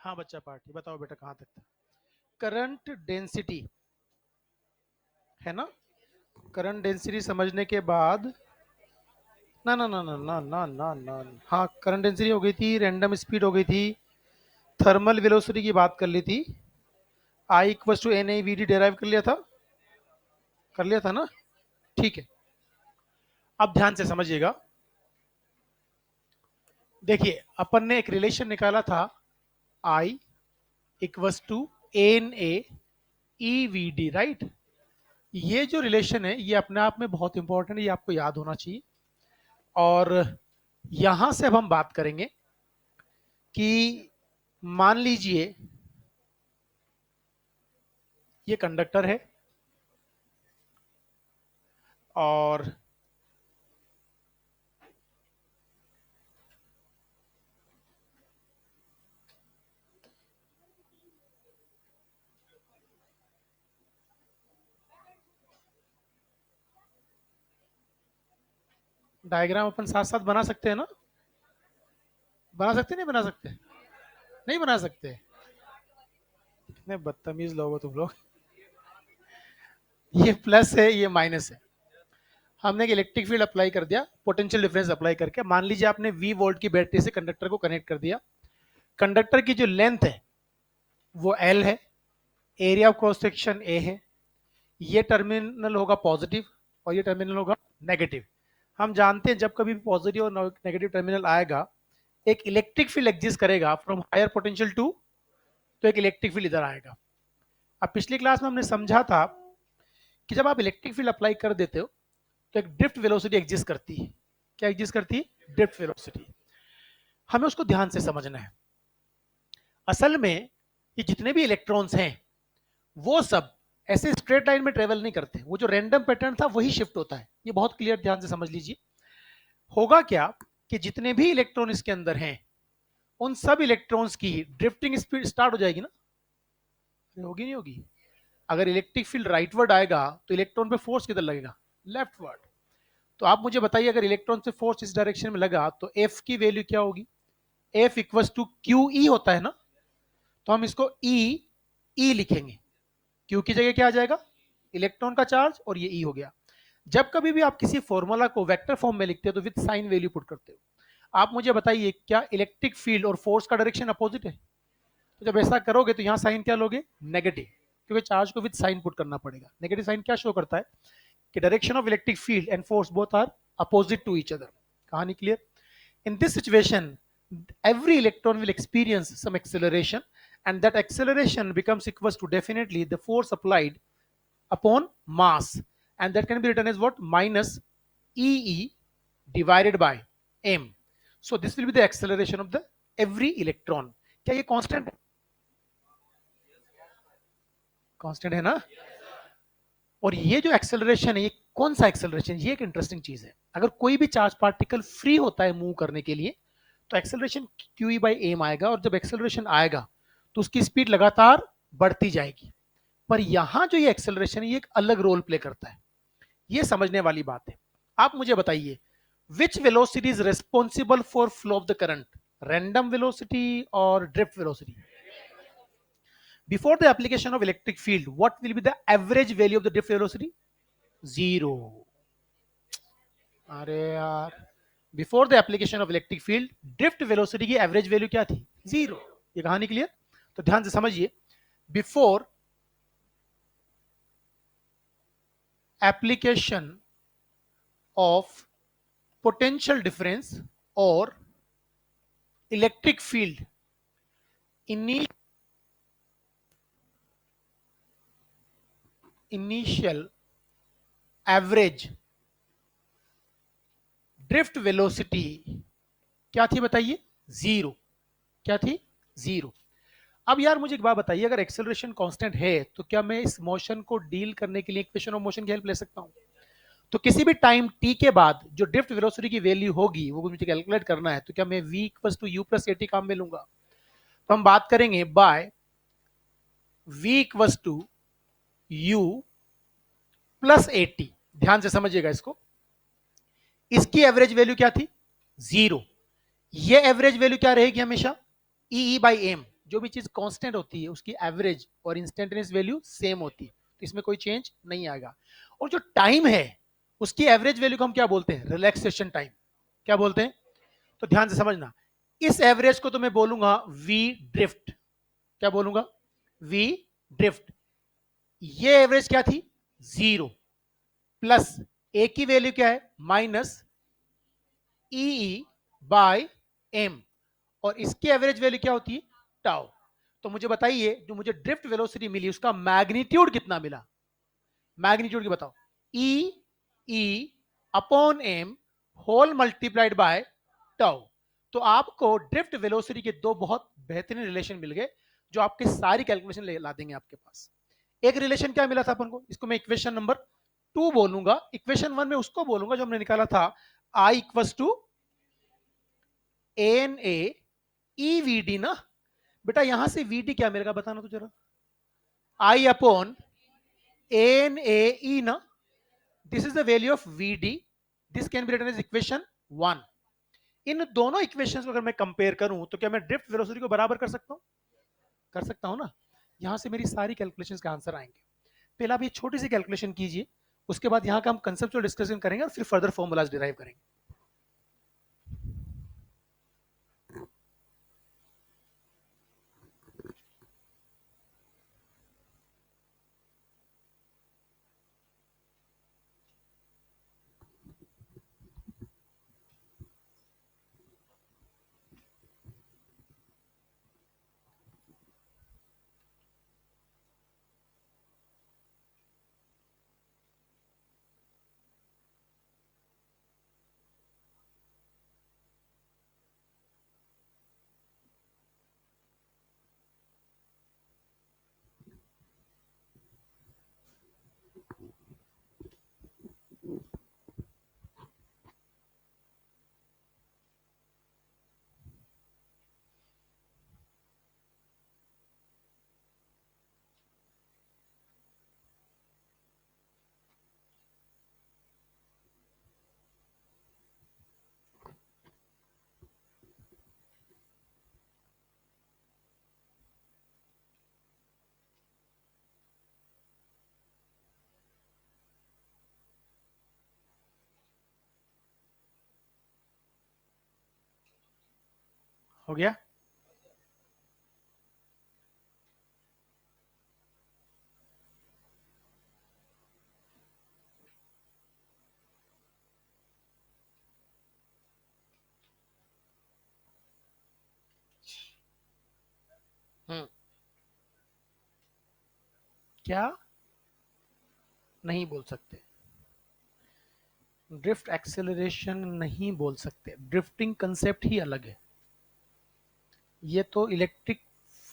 हाँ बच्चा पार्टी बताओ बेटा कहाँ तक था। करंट डेंसिटी है ना। करंट डेंसिटी समझने के बाद ना ना ना ना ना ना ना ना हाँ करंट डेंसिटी हो गई थी, रैंडम स्पीड हो गई थी, थर्मल वेलोसिटी की बात कर ली थी, I equal to n I v d derive कर लिया था ना। ठीक है, अब ध्यान से समझिएगा। देखिए अपन ने एक रिलेशन निकाला था, I equal to N A E V d, right. ये जो रिलेशन है ये अपने आप में बहुत इंपॉर्टेंट है, ये आपको याद होना चाहिए। और यहां से अब हम बात करेंगे कि मान लीजिए ये कंडक्टर है और डायग्राम अपन साथ साथ बना सकते हैं ना। बना सकते नहीं बना सकते, नहीं बना सकते। कितने बदतमीज लोग हो तुम लोग। ये प्लस है ये माइनस है। हमने एक इलेक्ट्रिक फील्ड अप्लाई कर दिया, पोटेंशियल डिफरेंस अप्लाई करके। मान लीजिए आपने वी वोल्ट की बैटरी से कंडक्टर को कनेक्ट कर दिया। कंडक्टर की जो लेंथ है वो एल है, area of cross section A है, ये टर्मिनल होगा पॉजिटिव और ये टर्मिनल होगा नेगेटिव। हम जानते हैं जब कभी भी पॉजिटिव और नेगेटिव टर्मिनल आएगा एक इलेक्ट्रिक फील्ड एग्जिस्ट करेगा फ्रॉम हायर पोटेंशियल टू, तो एक इलेक्ट्रिक फील्ड इधर आएगा। अब पिछली क्लास में हमने समझा था कि जब आप इलेक्ट्रिक फील्ड अप्लाई कर देते हो तो एक ड्रिफ्ट वेलोसिटी एग्जिस्ट करती है। क्या एग्जिस्ट करती है? Drift velocity. हमें उसको ध्यान से समझना है। असल में ये जितने भी इलेक्ट्रॉन्स हैं वो सब ऐसे स्ट्रेट लाइन में ट्रेवल नहीं करते, वो जो रैंडम पैटर्न था वही शिफ्ट होता है। ये बहुत क्लियर ध्यान से समझ लीजिए। होगा क्या कि जितने भी इलेक्ट्रॉन इसके अंदर हैं उन सब इलेक्ट्रॉन्स की ड्रिफ्टिंग स्पीड स्टार्ट हो जाएगी ना। होगी नहीं होगी? अगर इलेक्ट्रिक फील्ड राइटवर्ड आएगा तो इलेक्ट्रॉन पे फोर्स किधर लगेगा? लेफ्टवर्ड। तो आप मुझे बताइए अगर इलेक्ट्रॉन से फोर्स इस डायरेक्शन में लगा तो एफ की वैल्यू क्या होगी? F equal to Q E होता है ना। तो हम इसको ई ई लिखेंगे। क्यू की जगह क्या आ जाएगा? इलेक्ट्रॉन का चार्ज, और ये ई हो गया। जब कभी भी आप किसी फॉर्मूला को वेक्टर फॉर्म में लिखते हो तो विद साइन वैल्यू पुट करते हो। आप मुझे बताइए क्या इलेक्ट्रिक फील्ड और फोर्स का डायरेक्शन अपोजिट है? तो जब ऐसा करोगे तो यहाँ साइन क्या लोगे? नेगेटिव, क्योंकि चार्ज को विद साइन पुट करना पड़ेगा। नेगेटिव साइन क्या शो करता है कि direction of electric field and force both are opposite to each other. कहानी clear? In this situation, every electron will experience some acceleration, and that acceleration becomes equals to definitely the force applied upon mass, and that can be written as what? Minus EE divided by m. So this will be the acceleration of the every electron. क्या ये constant है? Constant है ना। और ये जो acceleration है ये कौन सा एक्सेलरेशन? ये एक इंटरेस्टिंग चीज है। अगर कोई भी चार्ज पार्टिकल फ्री होता है मूव करने के लिए तो acceleration Q E by M आएगा, और जब एक्सेलरेशन आएगा तो उसकी स्पीड लगातार बढ़ती जाएगी। पर यहां जो ये एक्सेलरेशन है ये एक अलग रोल प्ले करता है। ये समझने वाली बात है। आप मुझे बताइए which velocity is responsible for flow of the current? Random velocity or drift velocity? Before the application of electric field, what will be the average value of the drift velocity? Zero. अरे यार, before the application of electric field drift velocity की average value क्या थी? Zero. ये कहानी clear? तो ध्यान से समझिए। Before application of potential difference और electric field initial average drift velocity क्या थी बताइए? जीरो। क्या थी? जीरो। अब यार मुझे एक बात बताइए, अगर एक्सेलरेशन कांस्टेंट है तो क्या मैं इस मोशन को डील करने के लिए इक्वेशन ऑफ मोशन की हेल्प ले सकता हूं? तो किसी भी टाइम टी के बाद जो ड्रिफ्ट वेलोसिटी की वैल्यू होगी वो मुझे कैलकुलेट करना है, तो क्या मैं v equal to U plus A T काम में लूंगा? तो हम बात करेंगे by v equal to U plus A T. ध्यान से समझिएगा इसको। इसकी एवरेज वैल्यू क्या थी? जीरो। ये एवरेज वैल्यू क्या रहेगी हमेशा? ई बाई एम, जो भी चीज कांस्टेंट होती है उसकी एवरेज और इंस्टेंटेनियस वैल्यू सेम होती है, तो इसमें कोई चेंज नहीं आएगा। और जो टाइम है उसकी एवरेज वैल्यू को हम क्या बोलते हैं, रिलैक्सेशन टाइम। क्या बोलते हैं, तो ध्यान से समझना, इस एवरेज को तो मैं बोलूंगा वी ड्रिफ्ट। क्या बोलूंगा, वी ड्रिफ्ट। ये एवरेज क्या थी, 0 प्लस ए की वैल्यू क्या है, माइनस ई बाय एम, और इसकी एवरेज वैल्यू क्या होती है, टाउ। तो मुझे बताइए जो मुझे ड्रिफ्ट वेलोसिटी मिली उसका मैग्नीट्यूड कितना मिला, मैग्नीट्यूड की बताओ, E E upon M whole multiplied by tau. तो आपको ड्रिफ्ट वेलोसिटी के दो बहुत बेहतरीन रिलेशन मिल गए जो आपके सारी कैलकुलेशन ला देंगे आपके पास। एक रिलेशन क्या मिला था अपन को, इसको मैं इक्वेशन नंबर 2 बोलूंगा, इक्वेशन 1 में उसको बोलूंगा जो हमने निकाला था, I equals to N A E V D ना। बेटा यहां से वी डी क्या मिलेगा बताना तो जरा, आई अपॉन एन ए ई ना, this is the value of V D, this can be written as equation 1। इन दोनों इक्वेशंस को अगर मैं कंपेयर करूं तो क्या मैं ड्रिफ्ट वेलोसिटी को बराबर कर सकता हूं, कर सकता हूं ना। यहां से मेरी सारी कैलकुलेशंस का आंसर आएंगे। पहला भी छोटी सी कैलकुलेशन कीजिए, उसके बाद यहां का हम कंसेप्चुअल डिस्कशन करेंगे और फिर फर्दर फॉर्मूलाज डिराइव करेंगे। हो गया। क्या नहीं बोल सकते, ड्रिफ्ट एक्सेलरेशन नहीं बोल सकते, ड्रिफ्टिंग कंसेप्ट ही अलग है। ये तो इलेक्ट्रिक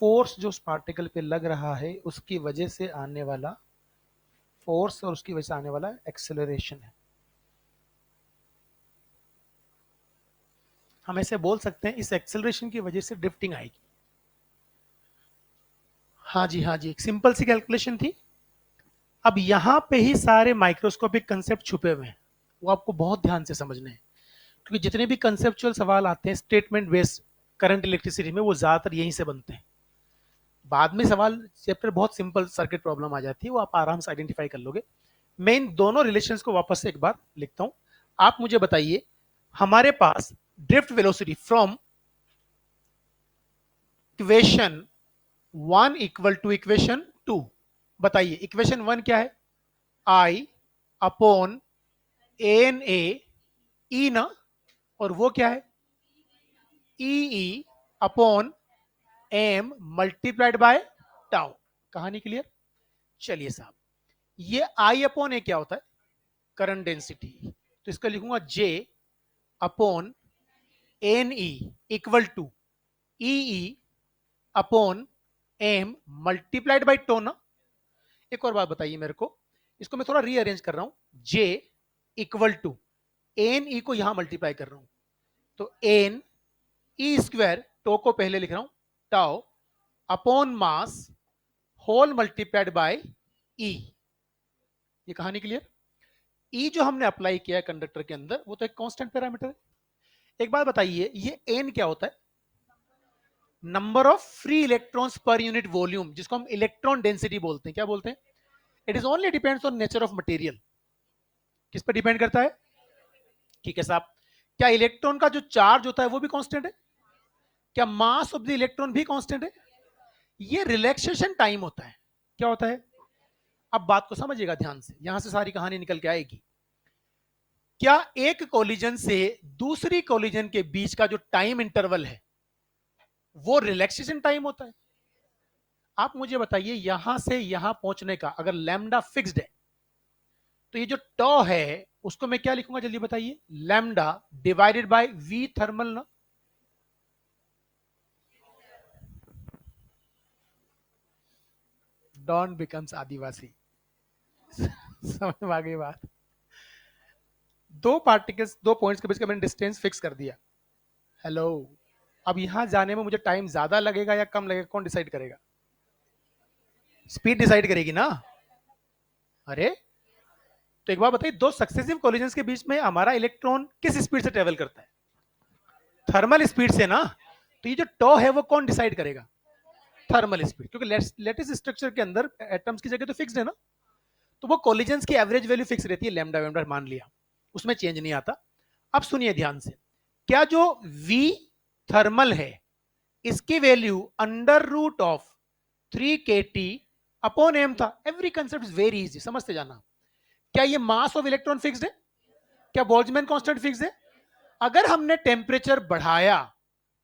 फोर्स जो उस पार्टिकल पे लग रहा है उसकी वजह से आने वाला फोर्स और उसकी वजह से आने वाला एक्सेलरेशन है। हम ऐसे बोल सकते हैं इस एक्सेलरेशन की वजह से ड्रिफ्टिंग आएगी। हाँ जी हाँ जी, एक सिंपल सी कैलकुलेशन थी। अब यहां पे ही सारे माइक्रोस्कोपिक कंसेप्ट छुपे हुए हैं, वो आपको बहुत ध्यान से समझने हैं, क्योंकि जितने भी कंसेप्चुअल सवाल आते हैं स्टेटमेंट बेस्ड करंट इलेक्ट्रिसिटी में वो ज्यादातर यहीं से बनते हैं। बाद में सवाल चैप्टर बहुत सिंपल सर्किट प्रॉब्लम आ जाती है, वो आप आराम से आइडेंटिफाई कर लोगे। मैं इन दोनों रिलेशंस को वापस से एक बार लिखता हूं। आप मुझे बताइए, हमारे पास drift velocity from equation 1 equal to equation 2। बताइए इक्वेशन 1 क्या है, आई अपॉन एन ए ई ना, और वो क्या है, E E upon M multiplied by tau. कहानी क्लियर। चलिए साहब, ये आई अपॉन ए क्या होता है, करंट डेंसिटी, तो इसका लिखूंगा J upon N E equal to E E upon M multiplied by tau ना। एक और बात बताइए मेरे को, इसको मैं थोड़ा रीअरेंज कर रहा हूं, J equal to N E को यहां मल्टीप्लाई कर रहा हूं, तो एन ई स्क्वायर, टो को पहले लिख रहा हूं, tau upon mass whole multiplied by E. ये कहानी क्लियर। ई जो हमने अप्लाई किया है कंडक्टर के अंदर वो तो एक कांस्टेंट पैरामीटर है। एक बात बताइए, ये एन क्या होता है, number of free electrons per unit volume, जिसको हम इलेक्ट्रॉन डेंसिटी बोलते हैं। क्या बोलते हैं? It is only depends on nature of material. किस पर डिपेंड करता है? ठीक है साहब। क्या इलेक्ट्रॉन का जो चार्ज होता है वो भी कांस्टेंट है? क्या मास ऑफ द इलेक्ट्रॉन भी कांस्टेंट है? ये रिलैक्सेशन टाइम होता है। क्या होता है? अब बात को समझिएगा ध्यान से, यहां से सारी कहानी निकल के आएगी। क्या एक कोलिजन से दूसरी कोलिजन के बीच का जो टाइम इंटरवल है वो रिलैक्सेशन टाइम होता है? आप मुझे बताइए, यहां से यहां पहुंचने का अगर लैम्डा फिक्स्ड है, तो ये जो टॉ है उसको मैं क्या लिखूंगा जल्दी बताइए? Lambda divided by V thermal ना। डॉन बिकम्स आदिवासी। समझ में आ गई बात? दो पार्टिकल्स, दो पॉइंट्स के बीच का मैंने डिस्टेंस फिक्स कर दिया। हेलो। अब यहां जाने में मुझे टाइम ज्यादा लगेगा या कम लगेगा, कौन डिसाइड करेगा? स्पीड डिसाइड करेगी ना। अरे, तो एक बार बताइए, दो सक्सेसिव कोलिजन्स के बीच में हमारा इलेक्ट्रॉन किस स्पीड से ट्रेवल करता है? थर्मल स्पीड से ना। तो ये जो टॉ है वो कौन डिसाइड करेगा? थर्मल स्पीड, क्योंकि लेटिस स्ट्रक्चर के अंदर एटम्स की जगह तो फिक्स्ड है ना। तो वो कोलिजन्स की एवरेज वैल्यू फिक्स रहती है, लैम्डा वैम्डा मान लिया, उसमें चेंज नहीं आता। अब सुनिए ध्यान से, क्या जो V थर्मल है इसकी value under root of 3kT upon m था। Every concept is very easy, समझते जाना। क्या ये मास ऑफ इलेक्ट्रॉन फिक्स्ड है? क्या बोल्ट्जमैन कांस्टेंट फिक्स्ड है? अगर हमने टेम्परेचर बढ़ाया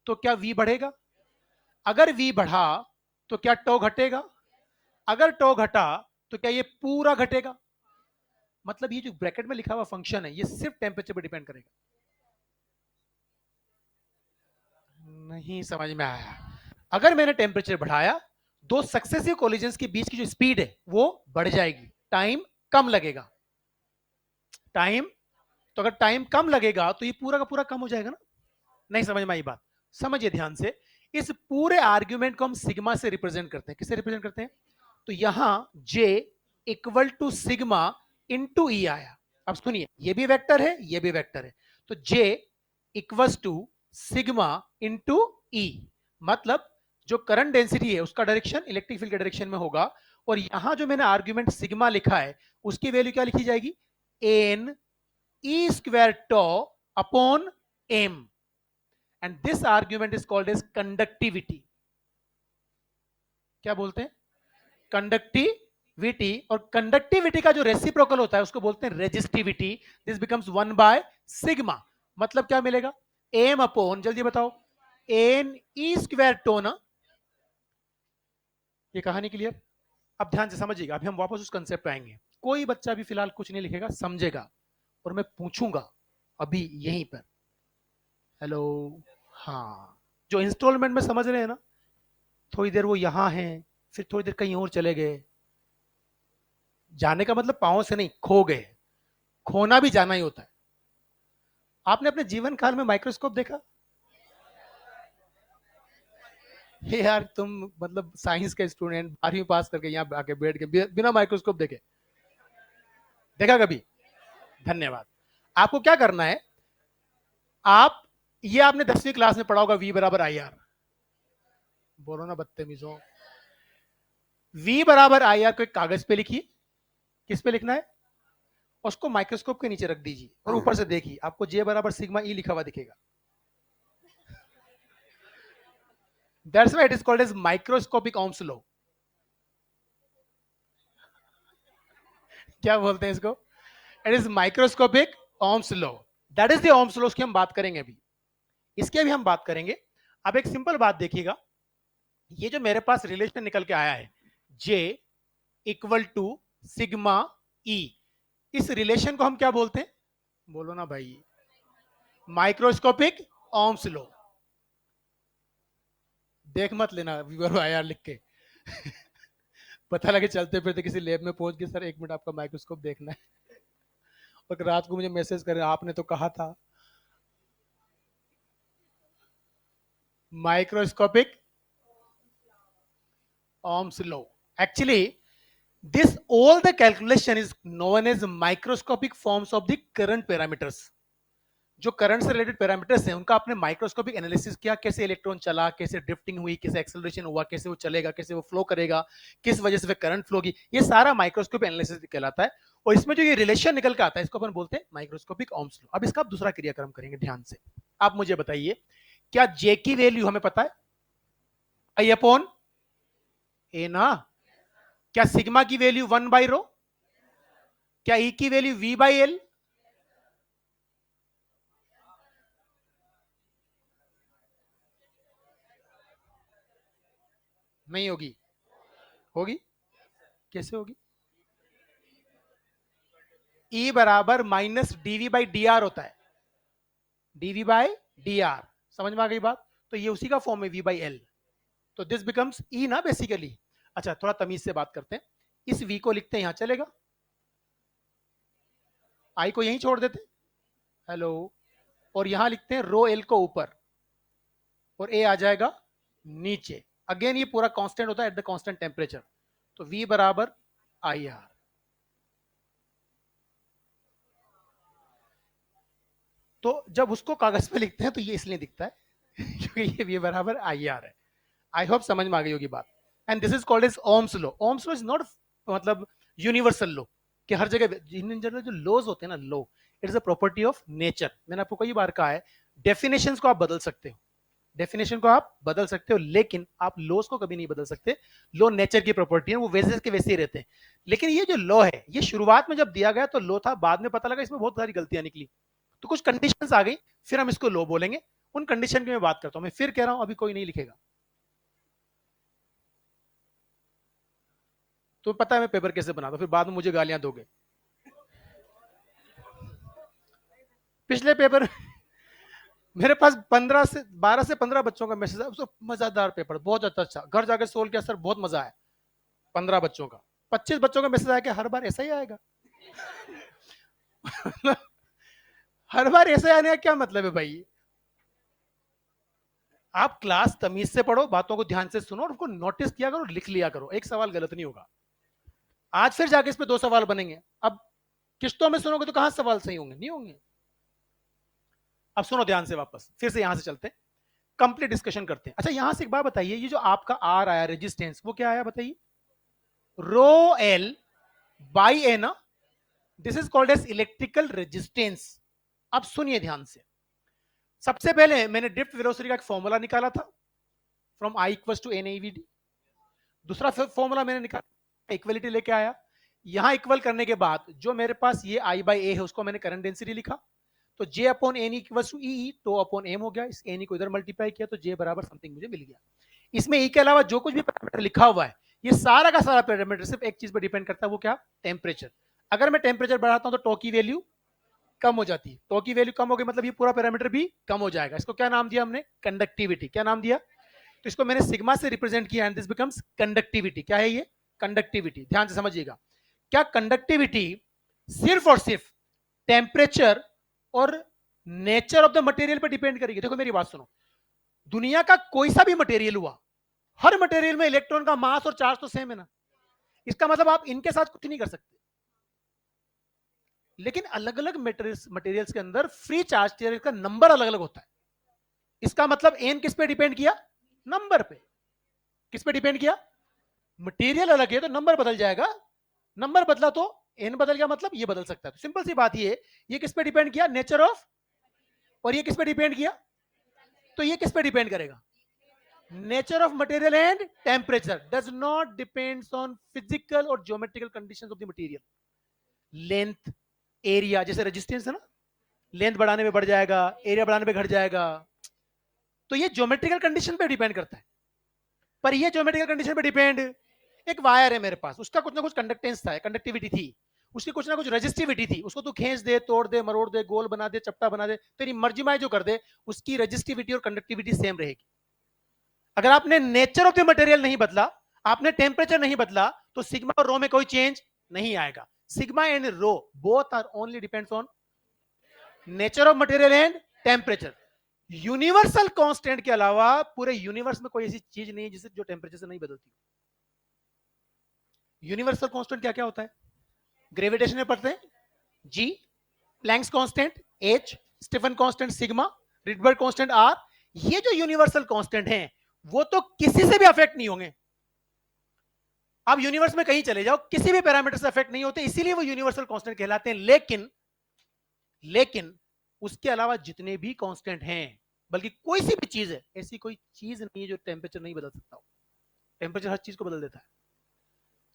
तो क्या V बढ़ेगा? अगर V बढ़ा तो क्या टो घटेगा? अगर टो घटा तो क्या ये पूरा घटेगा? मतलब ये जो ब्रैकेट में लिखा हुआ फंक्शन है ये सिर्फ टेम्परेचर पर डिपेंड करेगा। नहीं समझ में आया? अगर मैंने टेम्परेचर बढ़ाया, दो सक्सेसिव कोलिजन्स के बीच की जो स्पीड है वो बढ़ जाएगी, टाइम कम लगेगा। टाइम, तो अगर टाइम कम लगेगा तो ये पूरा का पूरा कम हो जाएगा ना। नहीं समझ में आई बात? समझिए ध्यान से, इस पूरे आर्ग्यूमेंट को हम सिग्मा से रिप्रेजेंट करते हैं। किससे रिप्रेजेंट करते हैं? तो यहां J equal to sigma into E आया। अब सुनिए, ये भी वेक्टर है, ये भी वेक्टर है, तो J equal to sigma into E. मतलब जो करंट डेंसिटी है उसका डायरेक्शन इलेक्ट्रिक फील्ड के डायरेक्शन में होगा। और यहां जो मैंने आर्ग्यूमेंट सिग्मा लिखा है उसकी वैल्यू क्या लिखी जाएगी? N E square tau upon M. And this argument is called as conductivity. क्या बोलते हैं? कंडक्टिविटी। और कंडक्टिविटी का जो रेसिप्रोकल होता है उसको बोलते हैं resistivity. This becomes 1 by sigma. मतलब क्या मिलेगा? एम अपॉन, जल्दी बताओ, एन ई स्क्वायर टो ना। ये कहानी क्लियर? अब ध्यान से समझिएगा, अभी हम वापस उस कंसेप्ट पे आएंगे। कोई बच्चा भी फिलहाल कुछ नहीं लिखेगा, समझेगा, और मैं पूछूंगा अभी यहीं पर। हेलो। हाँ, जो इंस्टॉलमेंट में समझ रहे हैं ना, थोड़ी देर वो यहां हैं, फिर थोड़ी देर कहीं और चले गए। जाने का मतलब पांव से नहीं, खो गए। खोना भी जाना ही होता है। आपने अपने जीवन काल में माइक्रोस्कोप देखा? हे यार, तुम मतलब साइंस के स्टूडेंट 12वीं पास करके यहाँ आके बैठ के बिना माइक्रोस्कोप देखे देखा कभी? धन्यवाद। आपको क्या करना है, आप, ये आपने 10वीं क्लास में पढ़ा होगा, V बराबर आई आर। बोलो ना बदतमीजों। V बराबर आई आर को एक कागज पे लिखिए। किस पे लिखना है? उसको माइक्रोस्कोप के नीचे रख दीजिए और ऊपर से देखिए, आपको J बराबर सिग्मा ई लिखा हुआ दिखेगा। That's why it is called as microscopic Ohm's law. क्या बोलते हैं इसको? It is microscopic Ohm's law. That is the Ohm's law, उसकी हम बात करेंगे अभी। इसके भी हम बात करेंगे। अब एक सिंपल बात देखिएगा, ये जो मेरे पास रिलेशन निकल के आया है, J equal to sigma E, इस रिलेशन को हम क्या बोलते हैं? बोलो ना भाई। Microscopic Ohm's law. देख मत लेना वीवर आया लिख के। पता लगे चलते फिरते किसी लैब में पहुंच गए, सर 1 मिनट आपका माइक्रोस्कोप देखना है, और रात को मुझे मैसेज करें आपने तो कहा था। Microscopic Ohm's law. Actually this all the calculation is known as microscopic forms of the current parameters. जो करंट से रिलेटेड पैरामीटर्स हैं उनका आपने माइक्रोस्कोपिक एनालिसिस किया, कैसे इलेक्ट्रॉन चला, कैसे ड्रिफ्टिंग हुई, कैसे एक्सेलरेशन हुआ, कैसे वो चलेगा, कैसे वो फ्लो करेगा, किस वजह से करंट फ्लो की, ये सारा माइक्रोस्कोपिक एनालिसिस कहलाता है। और इसमें जो ये रिलेशन निकल के आता है इसको अपन बोलते हैं माइक्रोस्कोपिक ओम्स लॉ। अब इसका आप दूसरा क्रियाक्रम करेंगे ध्यान से। आप मुझे बताइए, क्या जे की वैल्यू हमें पता है? आई अपॉन ए ना? क्या सिग्मा की वैल्यू 1/ρ? क्या ई की वैल्यू V/L? नहीं होगी? होगी? कैसे होगी? ई बराबर माइनस dV/dr होता है, dV/dr। समझ में आ गई बात? तो ये उसी का फॉर्म है V/L। तो दिस बिकम्स ई ना बेसिकली। अच्छा, थोड़ा तमीज से बात करते हैं। इस V को लिखते हैं यहां, चलेगा? आई को यहीं छोड़ देते, हेलो, और यहां लिखते हैं रो एल को ऊपर और ए आ जाएगा नीचे। अगेन ये पूरा कांस्टेंट होता है एट द कांस्टेंट टेम्परेचर। तो V बराबर IR। तो जब उसको कागज पे लिखते हैं तो ये इसलिए दिखता है क्योंकि ये V बराबर IR है। आई होप समझ में आ गई होगी बात। And this is called as Ohm's law. Ohm's law is not मतलब यूनिवर्सल लॉ कि हर जगह इन जनरल जो लॉज होते हैं ना, law it is a property of nature. मैंने आपको कई बार कहा है, डेफिनेशंस को आप बदल सकते हो, डेफिनेशन को आप बदल सकते हो, लेकिन आप लॉज को कभी नहीं बदल सकते। लॉ नेचर की प्रॉपर्टी है, वो वैसे के वैसे ही रहते हैं। लेकिन ये जो लॉ है, ये शुरुआत में जब दिया गया तो लॉ था, बाद में पता लगा इसमें बहुत सारी गलतियां निकली, तो कुछ कंडीशंस आ गई, फिर हम इसको लॉ बोलेंगे। उन कंडीशन की मैं बात करता हूं। मैं फिर कह रहा हूं, अभी कोई नहीं लिखेगा तो पता है मैं पेपर कैसे बनाता हूं, फिर बाद में मुझे गालियां दोगे। पिछले पेपर मेरे पास 12 से 15 बच्चों का मैसेज है, उसको मजेदार पेपर, बहुत अच्छा, घर जाकर सोल किया, सर बहुत मजा आया। 15 बच्चों का, 25 बच्चों का मैसेज आया कि हर बार ऐसा ही आएगा। हर बार ऐसे आने का क्या मतलब है भाई? आप क्लास तमीज से पढ़ो, बातों को ध्यान से सुनो और उसको नोटिस किया करो, लिख लिया करो, एक सवाल गलत नहीं होगा। आज फिर जाके इस पे 2 सवाल बनेंगे। अब किस्तों में सुनोगे तो कहां सवाल सही होंगे? नहीं होंगे। अब सुनो ध्यान से, वापस फिर से यहां से चलते हैं, कंप्लीट डिस्कशन करते हैं। अच्छा, यहां से एक बात बताइए, ये जो आपका आर आया रेजिस्टेंस, वो क्या आया बताइए? रो एल बाई ए ना? This is called as electrical resistance. अब सुनिए ध्यान से। सबसे पहले मैंने ड्रिफ्ट वेलोसिटी का एक फॉर्मूला निकाला था, from I equal to N EVD. दूसरा फॉर्मूला मैंने निकाला, इक्वलिटी लेके आया। यहां इक्वल करने के बाद जो मेरे पास ये आई बाई ए है, उसको मैंने करंट डेंसिटी लिखा। तो J upon N equal to E, tau upon M हो गया। इस एन को इधर मल्टीप्लाई किया तो जे बराबर समथिंग मुझे मिल गया। इसमें ई के अलावा जो कुछ भी पैरामीटर लिखा हुआ है, ये सारा का सारा पैरामीटर सिर्फ एक चीज पर डिपेंड करता है, वो क्या? टेम्परेचर। अगर मैं टेम्परेचर बढ़ाता हूं तो टो की वैल्यू कम हो जाती है। टो की वैल्यू कम हो गई मतलब ये पूरा पैरामीटर भी कम हो जाएगा। इसको क्या नाम दिया हमने? कंडक्टिविटी। क्या नाम दिया? तो इसको मैंने सिग्मा से रिप्रेजेंट किया, एंड दिस बिकम्स कंडक्टिविटी। क्या है ये? कंडक्टिविटी। ध्यान से समझिएगा, क्या कंडक्टिविटी सिर्फ और सिर्फ टेम्परेचर और नेचर ऑफ द मटेरियल पर डिपेंड करेगी? देखो मेरी बात सुनो, दुनिया का कोई सा भी मटेरियल हुआ, हर मटेरियल में इलेक्ट्रॉन का मास और चार्ज तो सेम है ना। इसका मतलब आप इनके साथ कुछ नहीं कर सकते। लेकिन अलग अलग मटेरियल्स के अंदर फ्री चार्ज का नंबर अलग अलग होता है। इसका मतलब एन किस पे डिपेंड किया? नंबर पे। किस पे डिपेंड किया? मटेरियल अलग है तो नंबर बदल जाएगा, नंबर बदला तो एन बदल गया, मतलब ये बदल सकता है। तो सिंपल सी बात ये किस पे डिपेंड किया? Nature of. और ये किस पे डिपेंड किया? तो ये किस पे डिपेंड करेगा? Nature of material and temperature does not depends on physical और geometrical conditions of the material. Length, area, जैसे रेजिस्टेंस है ना, लेंथ बढ़ाने में बढ़ जाएगा, एरिया बढ़ाने में घट जाएगा, तो ये ज्योमेट्रिकल कंडीशन पे डिपेंड करता है। पर ये ज्योमेट्रिकल कंडीशन पे डिपेंड, एक वायर है मेरे पास, उसका कुछ ना कुछ कंडक्टेंस था, कंडक्टिविटी थी, उसकी कुछ ना कुछ रेजिस्टिविटी थी, उसको तू खींच दे, तोड़ दे, मरोड़ दे, गोल बना दे, चपटा बना दे, तेरी मर्जी में जो कर दे, उसकी रेजिस्टिविटी और कंडक्टिविटी सेम रहेगी। अगर आपने नेचर ऑफ द मटेरियल नहीं बदला, आपने टेम्परेचर नहीं बदला, तो सिग्मा और रो में कोई चेंज नहीं आएगा। Sigma and rho both are only depends on nature of material and temperature. Universal constant के अलावा पूरे यूनिवर्स में कोई ऐसी चीज नहीं है जिसे जो टेम्परेचर से नहीं बदलती। यूनिवर्सल कांस्टेंट क्या क्या होता है? ग्रेविटेशन में पढ़ते हैं, G, Planck's constant, H, Stefan constant sigma, Rydberg constant R, ये जो यूनिवर्सल कांस्टेंट हैं वो तो किसी से भी अफेक्ट नहीं होंगे। आप यूनिवर्स में कहीं चले जाओ, किसी भी पैरामीटर से अफेक्ट नहीं होते, इसीलिए वो यूनिवर्सल कांस्टेंट कहलाते हैं। लेकिन उसके अलावा जितने भी कांस्टेंट हैं, बल्कि कोई सी भी चीज है, ऐसी कोई चीज नहीं है जो टेम्परेचर नहीं बदल सकता हो। टेम्परेचर हर चीज को बदल देता है।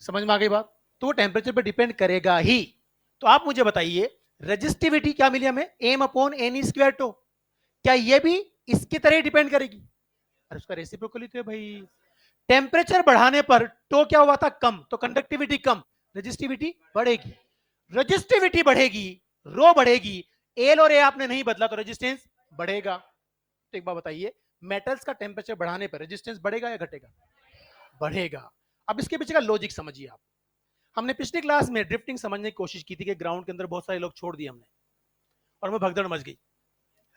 समझ में आ गई बात? तो वो टेम्परेचर पर डिपेंड करेगा ही। तो आप मुझे बताइए, रेजिस्टिविटी क्या मिली हमें? M upon N E square tau. क्या ये भी इसकी तरह डिपेंड करेगी? अरे उसका रेसिप्रोकल ही तो है भाई। टेम्परेचर बढ़ाने पर टो क्या हुआ था? कम, तो कंडक्टिविटी कम, रेजिस्टिविटी बढ़ेगी। रेजिस्टिविटी बढ़ेगी, रो बढ़ेगी, एल और ए आपने नहीं बदला तो रेजिस्टेंस बढ़ेगा। तो एक बात बताइए, मेटल्स का टेम्परेचर बढ़ाने पर रेजिस्टेंस बढ़ेगा या घटेगा? बढ़ेगा। अब इसके पीछे का लॉजिक समझिए आप। हमने पिछली क्लास में ड्रिफ्टिंग समझने की कोशिश की थी कि ग्राउंड के अंदर बहुत सारे लोग छोड़ दिए हमने और हमें भगदड़ मच गई।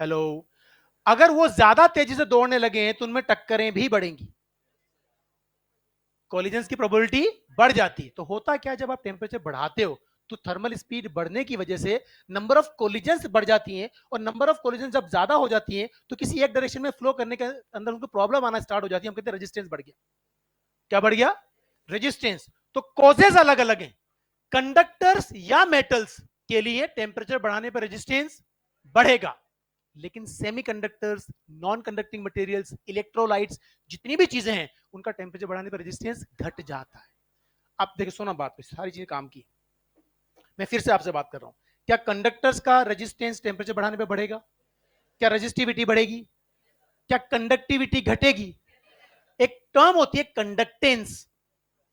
हेलो, अगर वो ज्यादा तेजी से दौड़ने लगे हैं तो उनमें टक्करें भी बढ़ेंगी, कोलिजन्स की प्रोबेबिलिटी बढ़ जाती है। तो होता क्या, जब आप टेम्परेचर बढ़ाते हो तो थर्मल स्पीड बढ़ने की वजह से नंबर ऑफ कोलिजन्स बढ़ जाती हैं, और नंबर ऑफ कोलिजन जब ज्यादा हो जाती हैं तो किसी एक डायरेक्शन में फ्लो करने के अंदर उनको प्रॉब्लम आना स्टार्ट हो जाती है। हम कहते हैं रेजिस्टेंस बढ़ गया। क्या बढ़ गया? रेजिस्टेंस। तो कॉजेज अलग अलग हैं। कंडक्टर्स या मेटल्स के लिए टेम्परेचर बढ़ाने पर रेजिस्टेंस बढ़ेगा, लेकिन semiconductors, non conducting materials, electrolytes, जितनी भी चीजें हैं उनका टेम्परेचर बढ़ाने पर रेजिस्टेंस घट जाता है। अब देखिए, सुना बात पे, सारी चीजें काम की। मैं फिर से आपसे बात कर रहा हूं, क्या कंडक्टर्स का रेजिस्टेंस टेम्परेचर बढ़ाने पर बढ़ेगा? क्या रेजिस्टिविटी बढ़ेगी? क्या कंडक्टिविटी घटेगी? एक टर्म होती है conductance,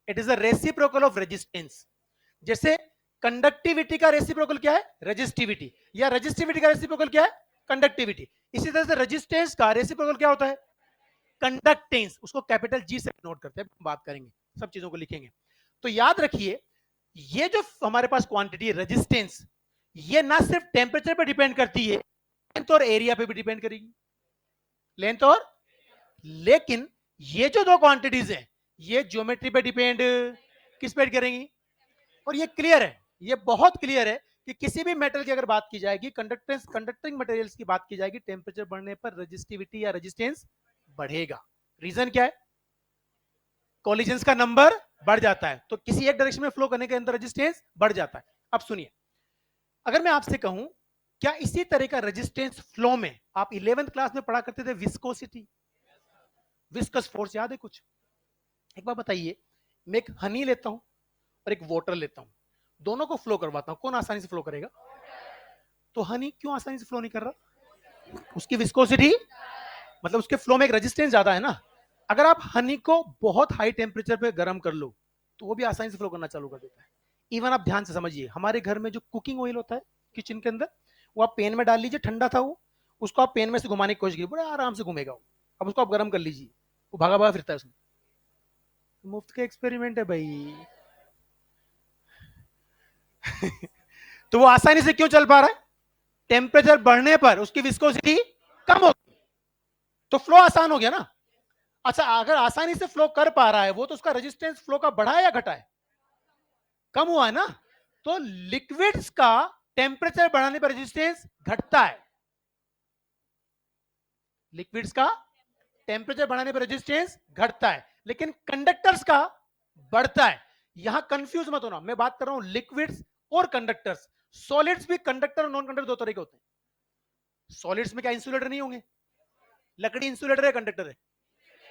it is a reciprocal of resistance. जैसे कंडक्टिविटी का रेसिप्रोकल क्या है? रेजिस्टिविटी, या रेजिस्टिविटी का रेसिप्रोकल क्या है? कंडक्टिविटी। इसी तरह से रेजिस्टेंस का रेसिप्रोकल क्या होता है? कंडक्टेंस। उसको कैपिटल जी से नोट करते हैं, बात करेंगे, सब चीजों को लिखेंगे। तो याद रखिए, ये जो हमारे पास क्वांटिटी है रेजिस्टेंस, ये ना सिर्फ टेम्परेचर पर डिपेंड करती है, लेंथ और एरिया पे भी डिपेंड करेगी। लेंथ और, लेकिन ये जो दो क्वांटिटीज हैं ये ज्योमेट्री पे डिपेंड किस पे करेंगी? और ये क्लियर है, ये बहुत क्लियर है कि किसी भी मेटल की अगर बात की जाएगी, कंडक्टेंस, कंडक्टिंग मटेरियल्स की बात की जाएगी, टेम्परेचर बढ़ने पर रेजिस्टिविटी या रेजिस्टेंस बढ़ेगा। रीजन क्या है? कोलिजन्स का नंबर बढ़ जाता है, तो किसी एक डायरेक्शन में फ्लो करने के अंदर रेजिस्टेंस बढ़ जाता है। अब सुनिए, अगर मैं आपसे कहूं, क्या इसी तरह का रेजिस्टेंस फ्लो में आप 11th क्लास में पढ़ा करते थे विस्कोसिटी, विस्कस फोर्स, याद है कुछ? एक बात बताइए, मैं एक हनी लेता हूं और एक वाटर लेता हूं, दोनों को फ्लो करवाता हूं, कौन आसानी से फ्लो करेगा? तो हनी क्यों आसानी से फ्लो नहीं कर रहा? उसकी विस्कोसिटी, मतलब उसके फ्लो में एक रेजिस्टेंस ज्यादा है ना। अगर आप हनी को बहुत हाई टेम्परेचर पे गर्म कर लो तो वो भी आसानी से फ्लो करना चालू कर देता है। इवन आप ध्यान से समझिए, हमारे घर में जो कुकिंग ऑयल होता है किचन के अंदर, वो आप पेन में डाल लीजिए, ठंडा था वो, उसको आप पेन में से घुमाने की कोशिश कीजिए, बड़े आराम से घूमेगा वो। अब उसको आप गर्म कर लीजिए, वो भागा भागा फिरता है उसमें। मुफ्त का एक्सपेरिमेंट है भाई। तो वो आसानी से क्यों चल पा रहा है? टेम्परेचर बढ़ने पर उसकी विस्कोसिटी कम हो, तो फ्लो आसान हो गया ना। अच्छा, अगर आसानी से फ्लो कर पा रहा है वो, तो उसका रेजिस्टेंस फ्लो का बढ़ा है या घटा है? कम हुआ है ना। तो लिक्विड्स का टेम्परेचर बढ़ाने पर रेजिस्टेंस घटता है, लिक्विड्स का टेम्परेचर बढ़ाने पर रेजिस्टेंस घटता है, लेकिन कंडक्टर्स का बढ़ता है। यहां कंफ्यूज मत होना, मैं बात कर रहा हूं लिक्विड्स और कंडक्टर्स। सॉलिड्स भी कंडक्टर और नॉन कंडक्टर दो तरह के होते हैं। सॉलिड्स में क्या इंसुलेटर नहीं होंगे? लकड़ी इंसुलेटर है, कंडक्टर है?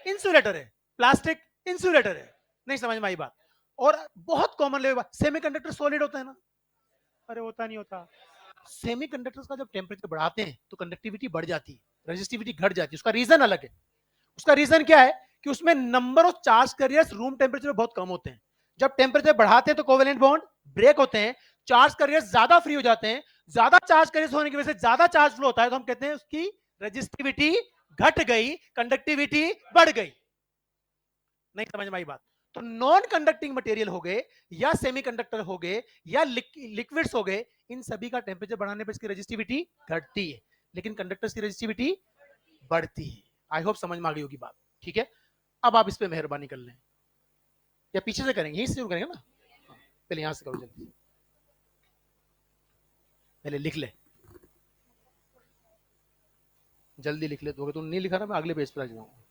इंसुलेटर है। प्लास्टिक इंसुलेटर है। नहीं समझ में आई बात? और बहुत कॉमन लेवल, सेमीकंडक्टर सॉलिड होता है ना? अरे होता नहीं होता। सेमीकंडक्टर्स का जब टेम्परेचर बढ़ाते हैं तो कंडक्टिविटी बढ़ जाती है, रेजिस्टिविटी घट जाती है। उसका रीजन अलग है। उसका रीजन क्या है? कि उसमें number of charge carriers room temperature में बहुत कम होते हैं। जब टेम्परेचर बढ़ाते हैं तो कोवेलेंट बॉन्ड ब्रेक होते हैं, चार्ज कैरियर्स ज्यादा फ्री हो जाते हैं। ज्यादा चार्ज कैरियर्स होने की वजह से ज्यादा चार्ज फ्लो होता है, तो हम कहते हैं उसकी रेजिस्टिविटी घट गई, कंडक्टिविटी बढ़ गई। नहीं समझ में आई बात? तो नॉन कंडक्टिंग मटेरियल हो गए, या सेमीकंडक्टर हो गए, या लिक्विड्स हो गए, इन सभी का टेम्परेचर बढ़ाने पर इसकी रेजिस्टिविटी घटती है, लेकिन कंडक्टर्स की रेजिस्टिविटी बढ़ती है। आई होप समझ में आ गई होगी बात। ठीक है, अब आप इस पे मेहरबानी कर लें, या पीछे से करेंगे? यहीं से शुरू करेंगे ना? पहले यहां से करो जल्दी, पहले लिख ले। जल्दी लिख ले, तो तुम नहीं लिखा ना, मैं अगले पेज पर आ जाऊंगा।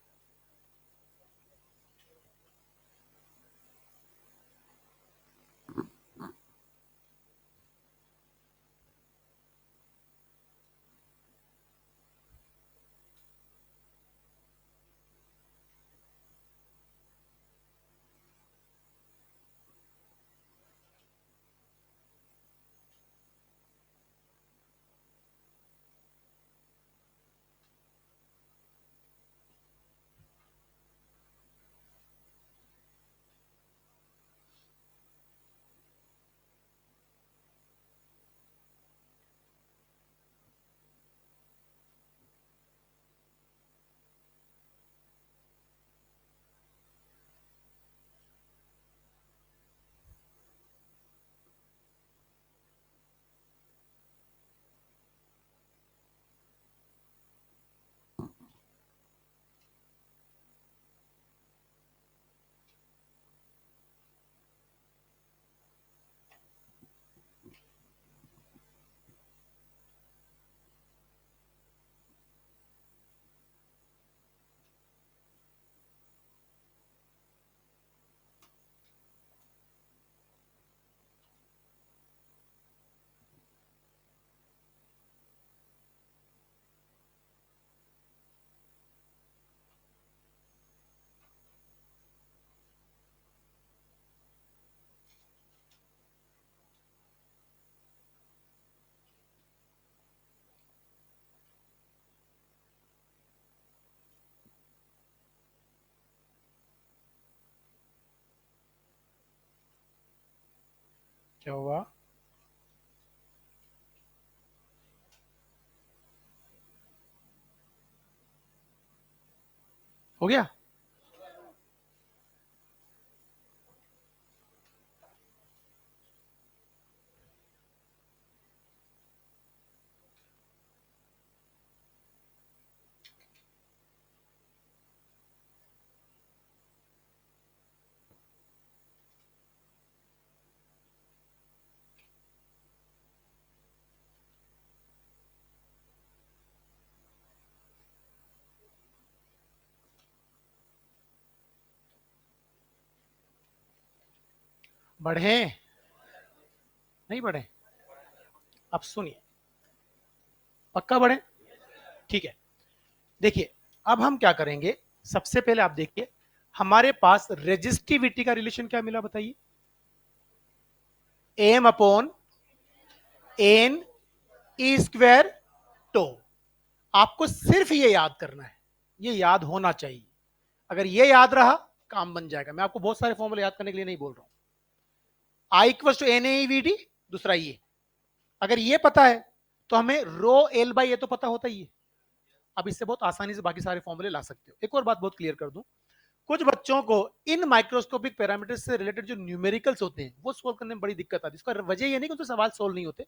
क्या हुआ? हो गया? बढ़े? नहीं बढ़े? अब सुनिए, पक्का बढ़े? ठीक है। देखिए, अब हम क्या करेंगे, सबसे पहले आप देखिए, हमारे पास रेजिस्टिविटी का रिलेशन क्या मिला बताइए? M upon N E square tau. आपको सिर्फ ये याद करना है, ये याद होना चाहिए। अगर ये याद रहा, काम बन जाएगा। मैं आपको बहुत सारे फॉर्मूले याद करने के लिए नहीं बोल रहा हूं। I equal to N A V D, दूसरा ये। अगर ये पता है तो हमें रो एल बाई ए तो पता होता ही है। अब इससे बहुत आसानी से बाकी सारे फॉर्मूले ला सकते हो। एक और बात बहुत क्लियर कर दूं, कुछ बच्चों को इन माइक्रोस्कोपिक पैरामीटर्स से रिलेटेड जो न्यूमेरिकल्स होते हैं वो सोल्व करने में बड़ी दिक्कत आती है। इसका वजह ये नहीं कि उनसे सवाल सोल्व नहीं होते,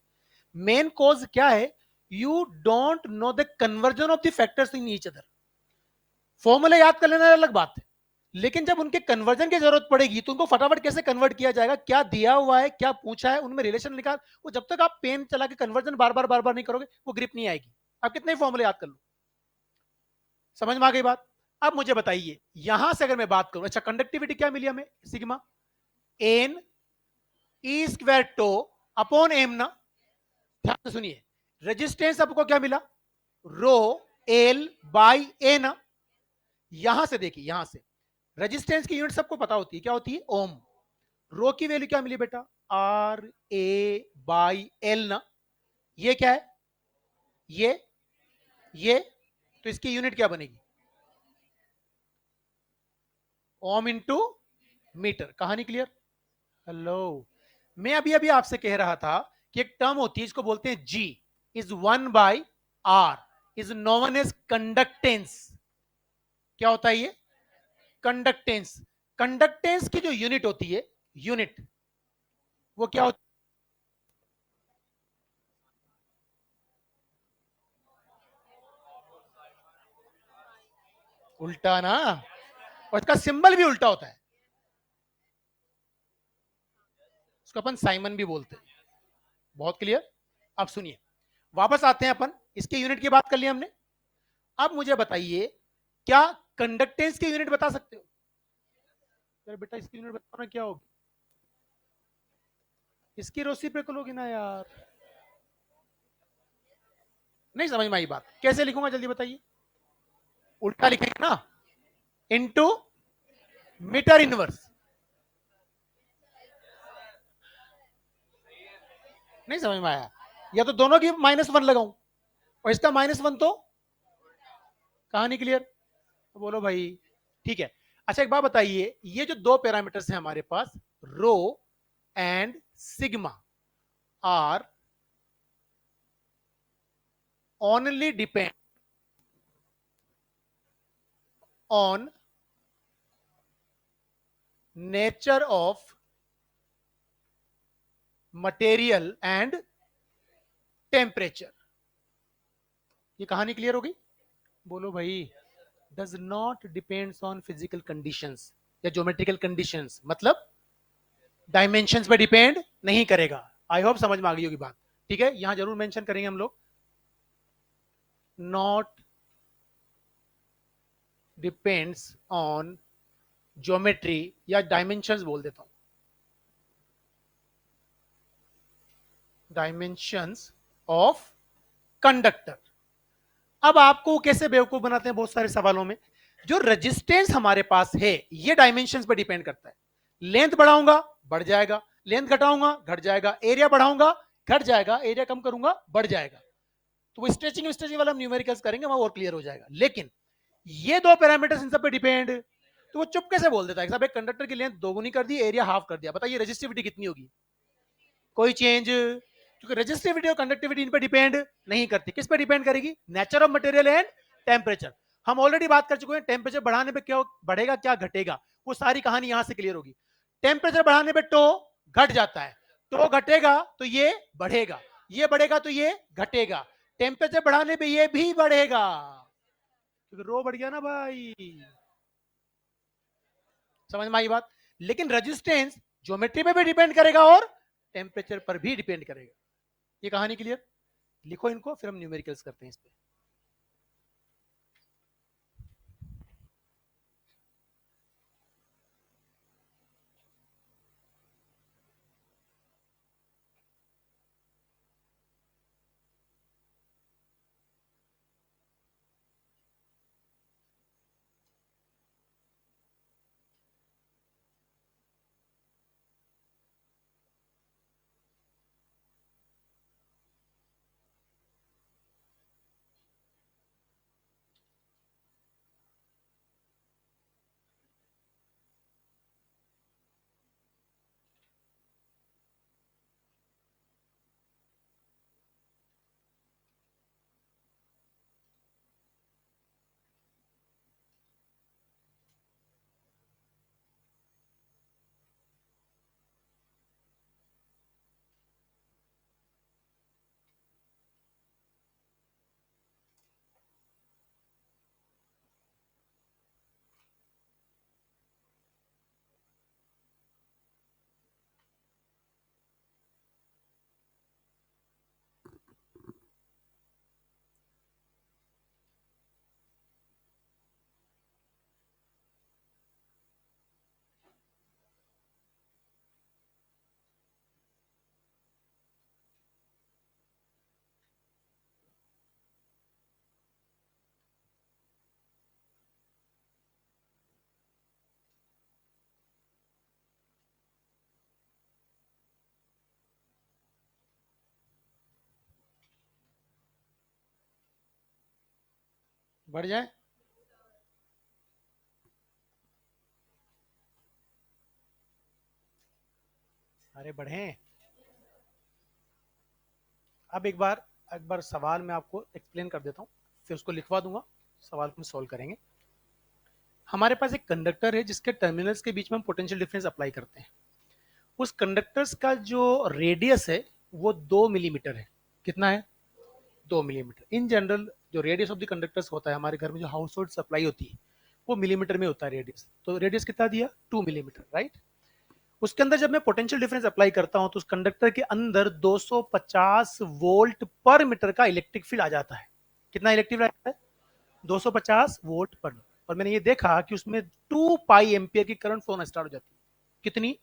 मेन कॉज क्या है, you don't know the conversion of the factors in each other. Formula याद कर लेना अलग बात है, लेकिन जब उनके कन्वर्जन की जरूरत पड़ेगी तो उनको फटाफट कैसे कन्वर्ट किया जाएगा, क्या दिया हुआ है, क्या पूछा है, उनमें रिलेशन निकाल, वो जब तक आप पेन चला के कन्वर्जन बार बार नहीं करोगे, वो ग्रिप नहीं आएगी। आप कितने फॉर्मूले याद कर लो। समझ में आ गई बात? अब मुझे बताइए, यहां से अगर मैं बात करूं, अच्छा कंडक्टिविटी क्या मिली हमें, sigma N E square tau upon M ना। ध्यान से सुनिए, रेजिस्टेंस आपको क्या मिला, रो एल बाई ए ना। यहां से देखिए, यहां से रेजिस्टेंस की यूनिट सबको पता होती है, क्या होती है, ओम। रो की वैल्यू क्या मिली बेटा, आर ए बाई एल ना। ये क्या है, ये तो इसकी यूनिट क्या बनेगी, ओम इंटू मीटर। कहानी क्लियर? हेलो, मैं अभी अभी आपसे कह रहा था कि एक टर्म होती है, इसको बोलते हैं G is one by R, is known as conductance. क्या होता है ये, कंडक्टेंस। कंडक्टेंस की जो यूनिट होती है, यूनिट, वो क्या होती है, उल्टा ना, और इसका सिंबल भी उल्टा होता है, उसको अपन साइमन भी बोलते हैं। बहुत क्लियर? अब सुनिए, वापस आते हैं अपन, इसके यूनिट की बात कर ली हमने। अब मुझे बताइए, क्या कंडक्टेंस की यूनिट बता सकते हो? यार बेटा इसकी यूनिट बताओ ना, क्या होगी? इसकी रेसिप्रोकल होगी ना यार। नहीं समझ में आई बात, कैसे लिखूंगा जल्दी बताइए। उल्टा लिखेंगे ना, इनटू मीटर इनवर्स। नहीं समझ में आया? या तो दोनों की -1 लगाऊं, और इसका -1 तो कहानी क्लियर। बोलो भाई। ठीक है। अच्छा एक बात बताइए, ये जो दो पैरामीटर्स हैं हमारे पास, rho and sigma, are only depend on nature of material and temperature. ये कहानी क्लियर होगी? बोलो भाई। Does not depends on physical कंडीशंस या ज्योमेट्रिकल कंडीशंस, मतलब डायमेंशंस पे डिपेंड नहीं करेगा। आई होप समझ में आ गई होगी बात। ठीक है, यहां जरूर मेंशन करेंगे हम लोग, नॉट डिपेंड्स ऑन ज्योमेट्री, या डायमेंशंस बोल देता हूं, डायमेंशंस ऑफ कंडक्टर। अब आपको कैसे बेवकूफ बनाते हैं बहुत सारे सवालों में, जो रेजिस्टेंस हमारे पास है ये डायमेंशंस पर डिपेंड करता है। लेंथ बढ़ाऊंगा बढ़ जाएगा, लेंथ घटाऊंगा घट जाएगा, एरिया बढ़ाऊंगा घट जाएगा, एरिया कम करूंगा बढ़ जाएगा। तो वो स्ट्रेचिंग स्ट्रेचिंग वाला हम न्यूमेरिकल्स करेंगे, वहां और क्लियर हो जाएगा। लेकिन ये दो पैरामीटर्स इन सब पे डिपेंड, तो वो चुप कैसे बोल देता है साहब एक कंडक्टर की लेंथ दोगुनी कर दी, एरिया हाफ कर दिया, बताइए रेजिस्टिविटी कितनी होगी? कोई चेंज। क्योंकि रेजिस्टिविटी और कंडक्टिविटी इन पे डिपेंड नहीं करती। किस पे डिपेंड करेगी? Nature of material and temperature. हम ऑलरेडी बात कर चुके हैं, टेम्परेचर बढ़ाने पे क्या बढ़ेगा क्या घटेगा, वो सारी कहानी यहां से क्लियर होगी। टेम्परेचर बढ़ाने पे टो घट जाता है, टो घटेगा तो ये बढ़ेगा, ये बढ़ेगा तो ये घटेगा, टेम्परेचर बढ़ाने पे ये भी बढ़ेगा, क्योंकि रो बढ़ गया ना भाई। समझ में आई बात? लेकिन रेजिस्टेंस ज्योमेट्री पे भी डिपेंड करेगा और टेम्परेचर पर भी डिपेंड करेगा। ये कहानी क्लियर? लिखो इनको, फिर हम न्यूमेरिकल्स करते हैं इस पे। बढ़ जाए। अरे बढ़े। अब एक बार सवाल मैं आपको एक्सप्लेन कर देता हूँ, फिर उसको लिखवा दूंगा, सवाल को सॉल्व करेंगे। हमारे पास एक कंडक्टर है जिसके टर्मिनल्स के बीच में हम पोटेंशियल डिफरेंस अप्लाई करते हैं। उस कंडक्टर्स का जो रेडियस है वो 2 मिलीमीटर है। कितना है? 2 मिलीमीटर। इन जनरल जो रेडियस ऑफ द कंडक्टर्स होता है हमारे घर में, जो हाउस होल्ड सप्लाई होती है, वो मिलीमीटर में होता है रेडियस। तो रेडियस कितना दिया? 2 मिलीमीटर, राइट। उसके अंदर जब मैं पोटेंशियल डिफरेंस अप्लाई करता हूं तो उस कंडक्टर के अंदर 250 वोल्ट पर मीटर का इलेक्ट्रिक फील्ड आ जाता है। कितना इलेक्ट्रिक फील्ड आता है? 250 वोल्ट पर, और मैंने ये देखा कि उसमें 2 पाई एम्पियर की करंट फ्लो स्टार्ट हो जाती है। कितनी?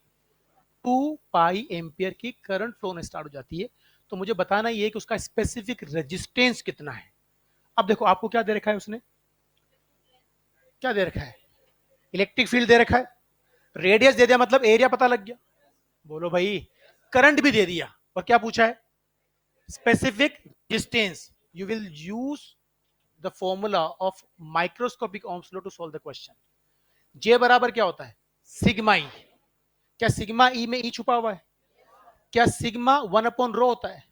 2 पाई एम्पियर की करंट फ्लो स्टार्ट हो जाती है। तो मुझे बताना ये है कि उसका स्पेसिफिक रेजिस्टेंस कितना है। अब देखो आपको क्या दे रखा है उसने, क्या दे रखा है, इलेक्ट्रिक फील्ड दे रखा है, रेडियस दे दिया मतलब एरिया पता लग गया, बोलो भाई, करंट भी दे दिया, और क्या पूछा है, specific distance. You will use the formula of microscopic ohms law to solve the question. J बराबर क्या होता है, सिग्मा ई। क्या सिग्मा ई में ई छुपा हुआ है? क्या सिग्मा 1/रो होता है?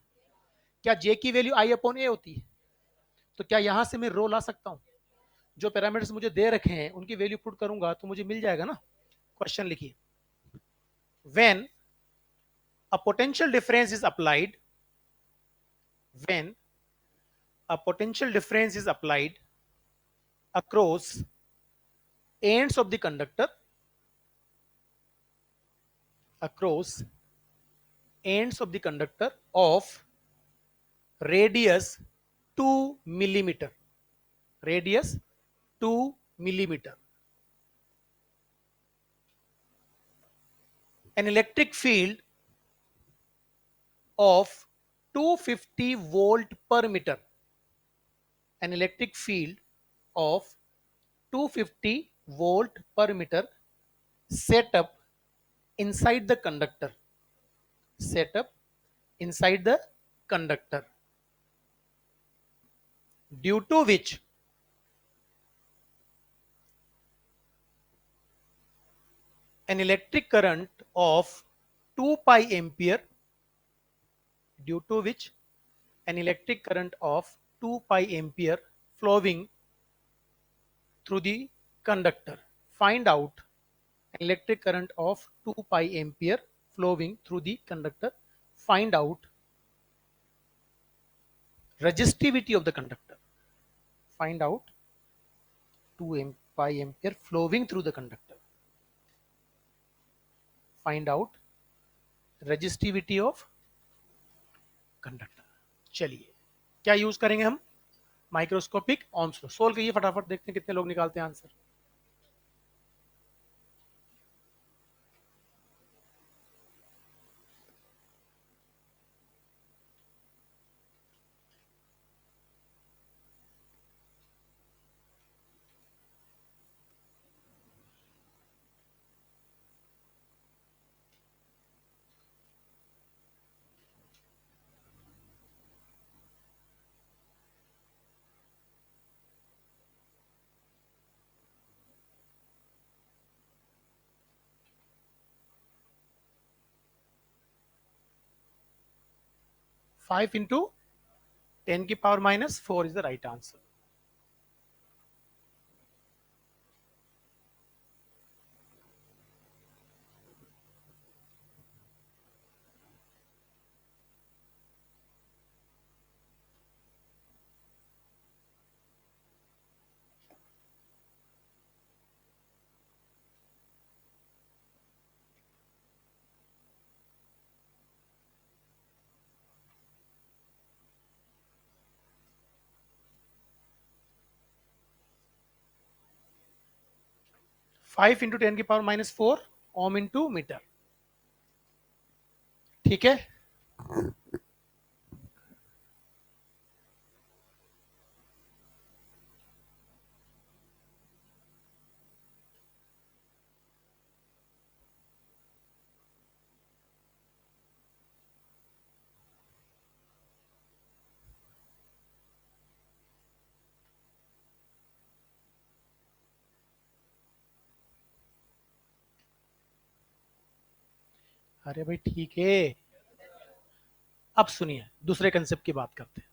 क्या जे की वैल्यू I/A होती है? तो क्या यहां से मैं रो ला सकता हूं? जो पैरामीटर्स मुझे दे रखे हैं उनकी वैल्यू पुट करूंगा तो मुझे मिल जाएगा ना। क्वेश्चन लिखिए, when a potential difference is applied, when a potential difference is applied across ends of the conductor, across ends of the conductor of radius 2 millimeter, radius 2 millimeter, an electric field of 250 volt per meter, an electric field of 250 volt per meter set up inside the conductor, set up inside the conductor, due to which an electric current of 2 pi ampere, due to which an electric current of 2 pi ampere flowing through the conductor. Find out an electric current of 2 pi ampere flowing through the conductor. Find out resistivity of the conductor. Find out 2 pi ampere flowing through the conductor. Find out resistivity of conductor. चलिए क्या use करेंगे हम, microscopic ohms law। Solve करिए फटाफट, देखते हैं कितने लोग निकालते हैं answer. Five into 10⁻⁻⁴ is the right answer. Five into 10⁻⁻⁴ ohm into metre. ठीक है, अरे भाई ठीक है। अब सुनिए दूसरे कंसेप्ट की बात करते हैं।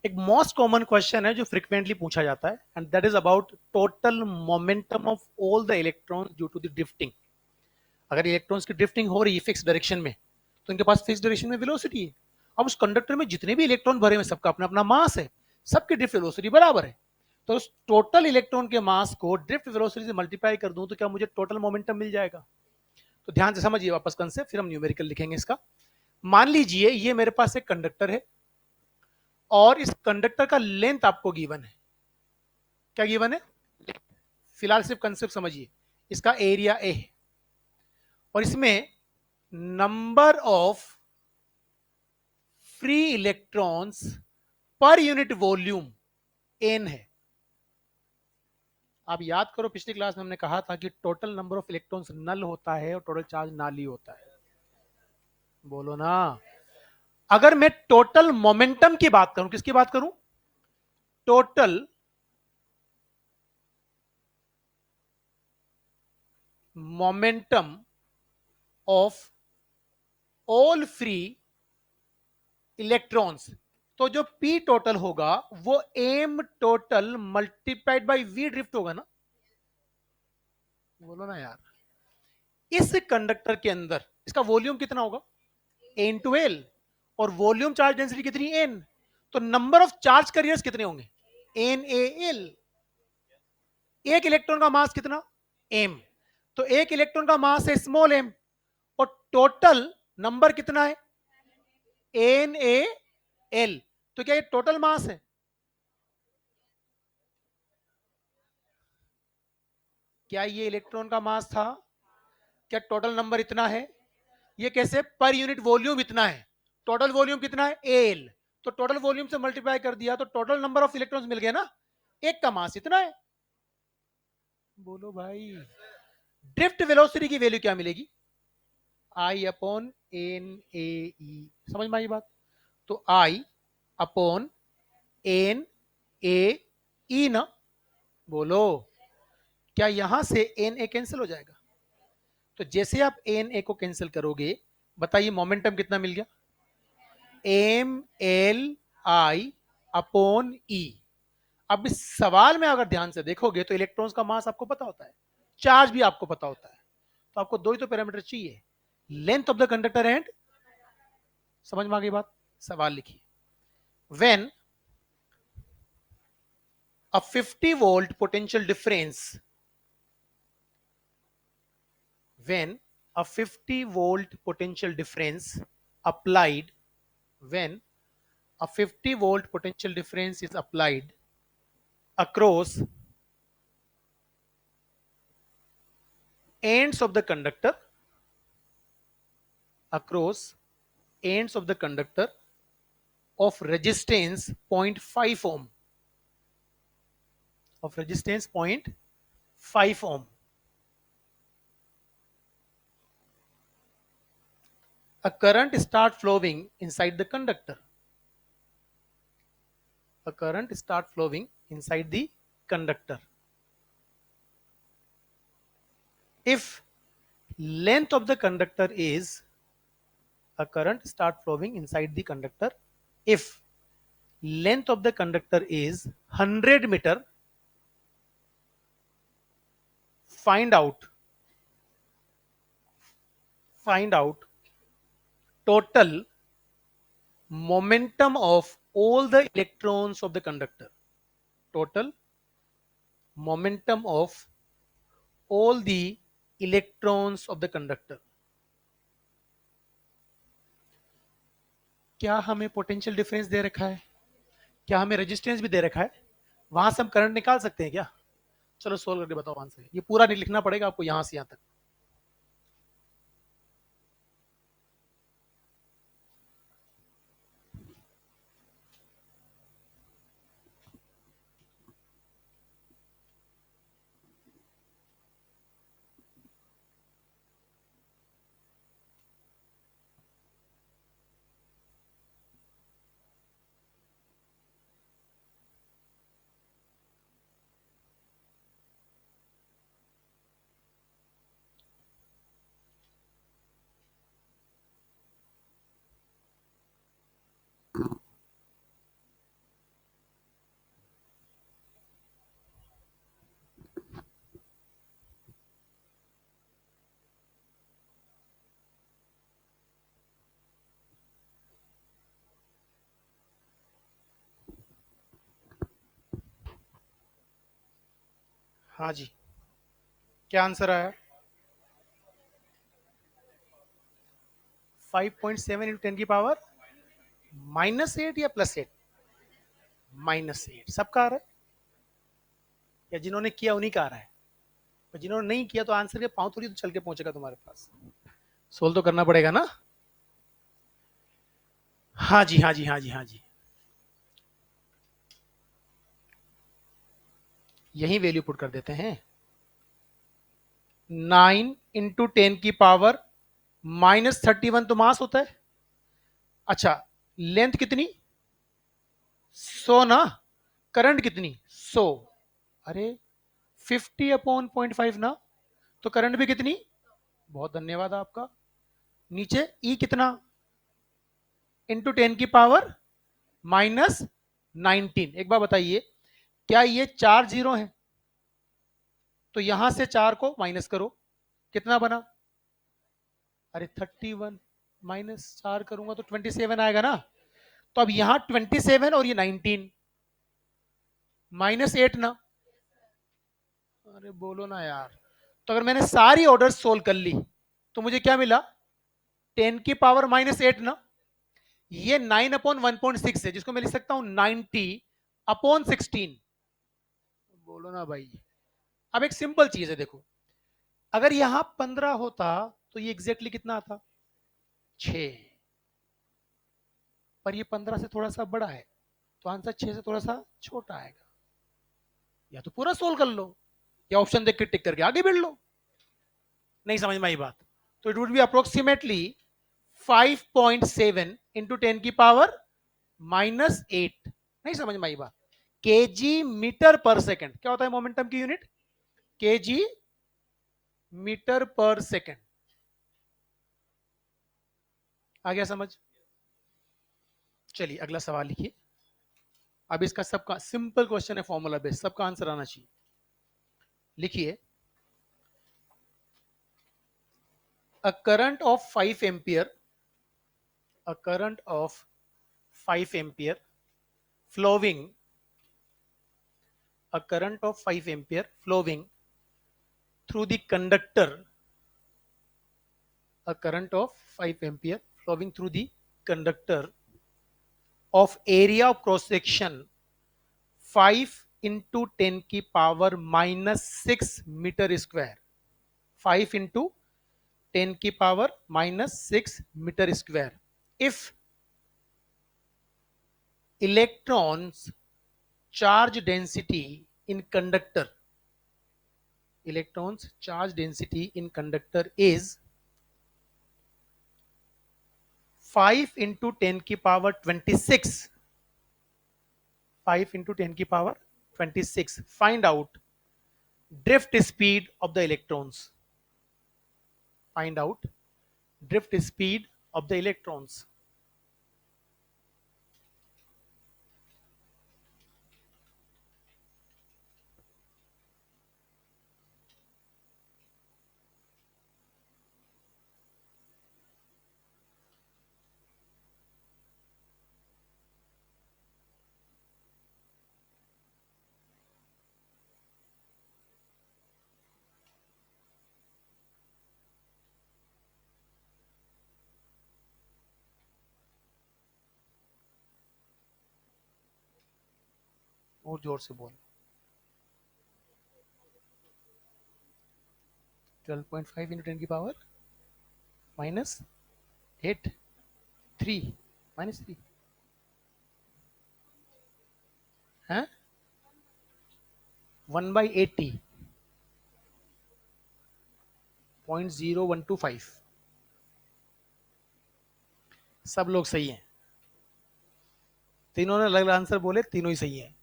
एक मोस्ट कॉमन क्वेश्चन है जो फ्रिक्वेंटली पूछा जाता है, and that is about total momentum of all the electrons due to the drifting. अगर इलेक्ट्रॉन्स की ड्रिफ्टिंग हो रही है फिक्स डायरेक्शन में, तो इनके पास फिक्स डायरेक्शन में वेलोसिटी है। अब उस कंडक्टर में जितने भी इलेक्ट्रॉन भरे हुए सबका अपना अपना मास है, सबकी ड्रिफ्ट वेलोसिटी बराबर है। तो उस टोटल इलेक्ट्रॉन के मास को ड्रिफ्ट वेलोसिटी से मल्टीप्लाई कर दूं तो क्या मुझे टोटल मोमेंटम मिल जाएगा। तो ध्यान से समझिए वापस कंसेप्ट, फिर हम न्यूमेरिकल लिखेंगे इसका। मान लीजिए ये मेरे पास एक कंडक्टर है और इस कंडक्टर का लेंथ आपको गिवन है, क्या गिवन है? फिलहाल सिर्फ कंसेप्ट समझिए। इसका एरिया ए है और इसमें number of free electrons per unit volume N है। आप याद करो पिछली क्लास में हमने कहा था कि टोटल नंबर ऑफ इलेक्ट्रॉन्स नल होता है और टोटल चार्ज नाली होता है। बोलो ना। अगर मैं टोटल मोमेंटम की बात करूं, किसकी बात करूं? Total momentum of all free electrons, तो जो पी टोटल होगा वो M total multiplied by V drift होगा ना। बोलो ना यार। इस कंडक्टर के अंदर इसका वॉल्यूम कितना होगा? एन टू एल, और वॉल्यूम चार्ज डेंसिटी कितनी? एन। तो नंबर ऑफ चार्ज कैरियर्स कितने होंगे? N A L. एक इलेक्ट्रॉन का मास कितना? एम। तो एक इलेक्ट्रॉन का मास है स्मॉल एम, और टोटल नंबर कितना है? N A L. तो क्या ये टोटल मास है? क्या ये इलेक्ट्रॉन का मास था? क्या टोटल नंबर इतना है? ये कैसे? पर यूनिट वॉल्यूम इतना है। टोटल वॉल्यूम कितना है? एल। तो टोटल वॉल्यूम से मल्टीप्लाई कर दिया तो टोटल नंबर ऑफ इलेक्ट्रॉन्स मिल गया ना। एक का मास इतना है। बोलो भाई। ड्रिफ्ट वेलोसिटी की वैल्यू क्या मिलेगी? आई अपॉन एन ए ई। समझ में आई बात? तो आई अपॉन एन ए ई ना। बोलो। क्या यहां से एन ए कैंसिल हो जाएगा? तो जैसे आप एन ए को कैंसिल करोगे, बताइए मोमेंटम कितना मिल गया? एम एल आई अपॉन ई। अब इस सवाल में अगर ध्यान से देखोगे तो इलेक्ट्रॉन्स का मास आपको पता होता है, चार्ज भी आपको पता होता है, तो आपको दो ही तो पैरामीटर चाहिए, length of the conductor and. समझ में आ गई बात? सवाल लिखिए। When a 50 volt potential difference, when a 50 volt potential difference applied, when a 50 volt potential difference is applied across ends of the conductor, across ends of the conductor of resistance 0.5 ohm, of resistance 0.5 ohm, a current start flowing inside the conductor, a current start flowing inside the conductor. If length of the conductor is, a current start flowing inside the conductor, if length of the conductor is 100 meter, find out total momentum of all the electrons of the conductor, total momentum of all the electrons of the conductor. क्या हमें potential difference दे रखा है? क्या हमें resistance भी दे रखा है? वहां से हम करंट निकाल सकते हैं क्या? चलो सोल्व करके बताओ आंसर। ये पूरा नहीं लिखना पड़ेगा आपको यहां से यहां तक। हाँ जी, क्या आंसर आया? 5.7 इंटू 10 की पावर -8 या +8? -8 सबका आ रहा है। या जिन्होंने किया उन्हीं का आ रहा है, पर जिन्होंने नहीं किया तो आंसर के पाँव थोड़ी तो चल के पहुंचेगा तुम्हारे पास, सोल्व तो करना पड़ेगा ना। हाँ जी हाँ जी हाँ जी हाँ जी, यही वैल्यू पुट कर देते हैं। 9 × 10⁻⁻31 तो मास होता है। अच्छा, लेंथ कितनी, 100 ना, करंट कितनी, 100, अरे 50/0.5 ना, तो करंट भी कितनी, बहुत धन्यवाद आपका। नीचे ई कितना, × 10⁻⁻19। एक बार बताइए, क्या ये 4 जीरो हैं, तो यहां से 4 को माइनस करो, कितना बना, अरे 31, -4 करूंगा तो 27 आएगा ना। तो अब यहां 27 और ये 19, -8 ना, अरे बोलो ना यार। तो अगर मैंने सारी ऑर्डर सोल्व कर ली तो मुझे क्या मिला, 10⁻⁻8 ना। ये 9/1.6 है, जिसको मैं लिख सकता हूं 90/16। बोलो ना भाई। अब एक सिंपल चीज है, देखो, अगर यहां 15 होता तो ये एग्जैक्टली कितना आता, 6, पर ये 15 से थोड़ा सा बड़ा है, तो आंसर 6 से थोड़ा सा छोटा आएगा। या तो पूरा सोल्व कर लो, या ऑप्शन देख के टिक करके आगे बढ़ लो। नहीं समझ में आई बात, तो इट वुड बी अप्रोक्सीमेटली 5.7 × 10⁻⁻8। नहीं समझ में आई बात। केजी मीटर पर सेकंड, क्या होता है मोमेंटम की यूनिट, केजी मीटर पर सेकंड। आ गया समझ। चलिए अगला सवाल लिखिए। अब इसका सबका सिंपल क्वेश्चन है, फॉर्मूला बेस्ड, सबका आंसर आना चाहिए। लिखिए, a current of 5 ampere, a current of 5 ampere flowing, a current of 5 ampere flowing through the conductor, a current of 5 ampere flowing through the conductor of area of cross section 5 × 10⁻⁻6 meter square, 5 × 10⁻⁻6 meter square. If electrons charge density in conductor, electrons charge density in conductor is 5 × 10⁻26, 5 × 10⁻26. Find out drift speed of the electrons, find out drift speed of the electrons. और जोर से बोल। 12.5 × 10⁻⁻8, 3, -3 है, 1/80, 0.0125। सब लोग सही हैं, तीनों ने अलग अलग आंसर बोले, तीनों ही सही हैं,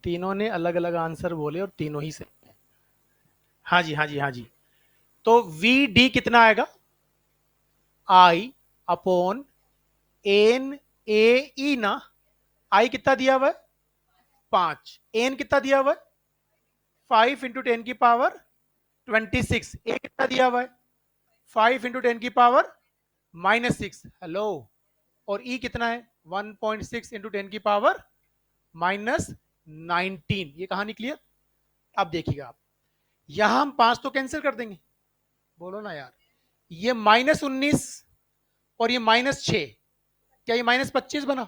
तीनों ने अलग अलग आंसर बोले और तीनों ही सही हैं। हाँ जी हाँ जी हाँ जी। तो वी डी कितना आएगा, I/N/A/E ना। आई कितना दिया हुआ है, 5, एन कितना दिया हुआ है, 5 × 10⁻26, ए कितना दिया हुआ है, 5 × 10⁻⁻6। हेलो, और ई कितना है, 1.6 × 10⁻⁻19। ये कहानी क्लियर। अब देखिएगा आप, यहां हम 5 तो कैंसिल कर देंगे, बोलो ना यार। ये -19 और ये -6, क्या ये -25 बना,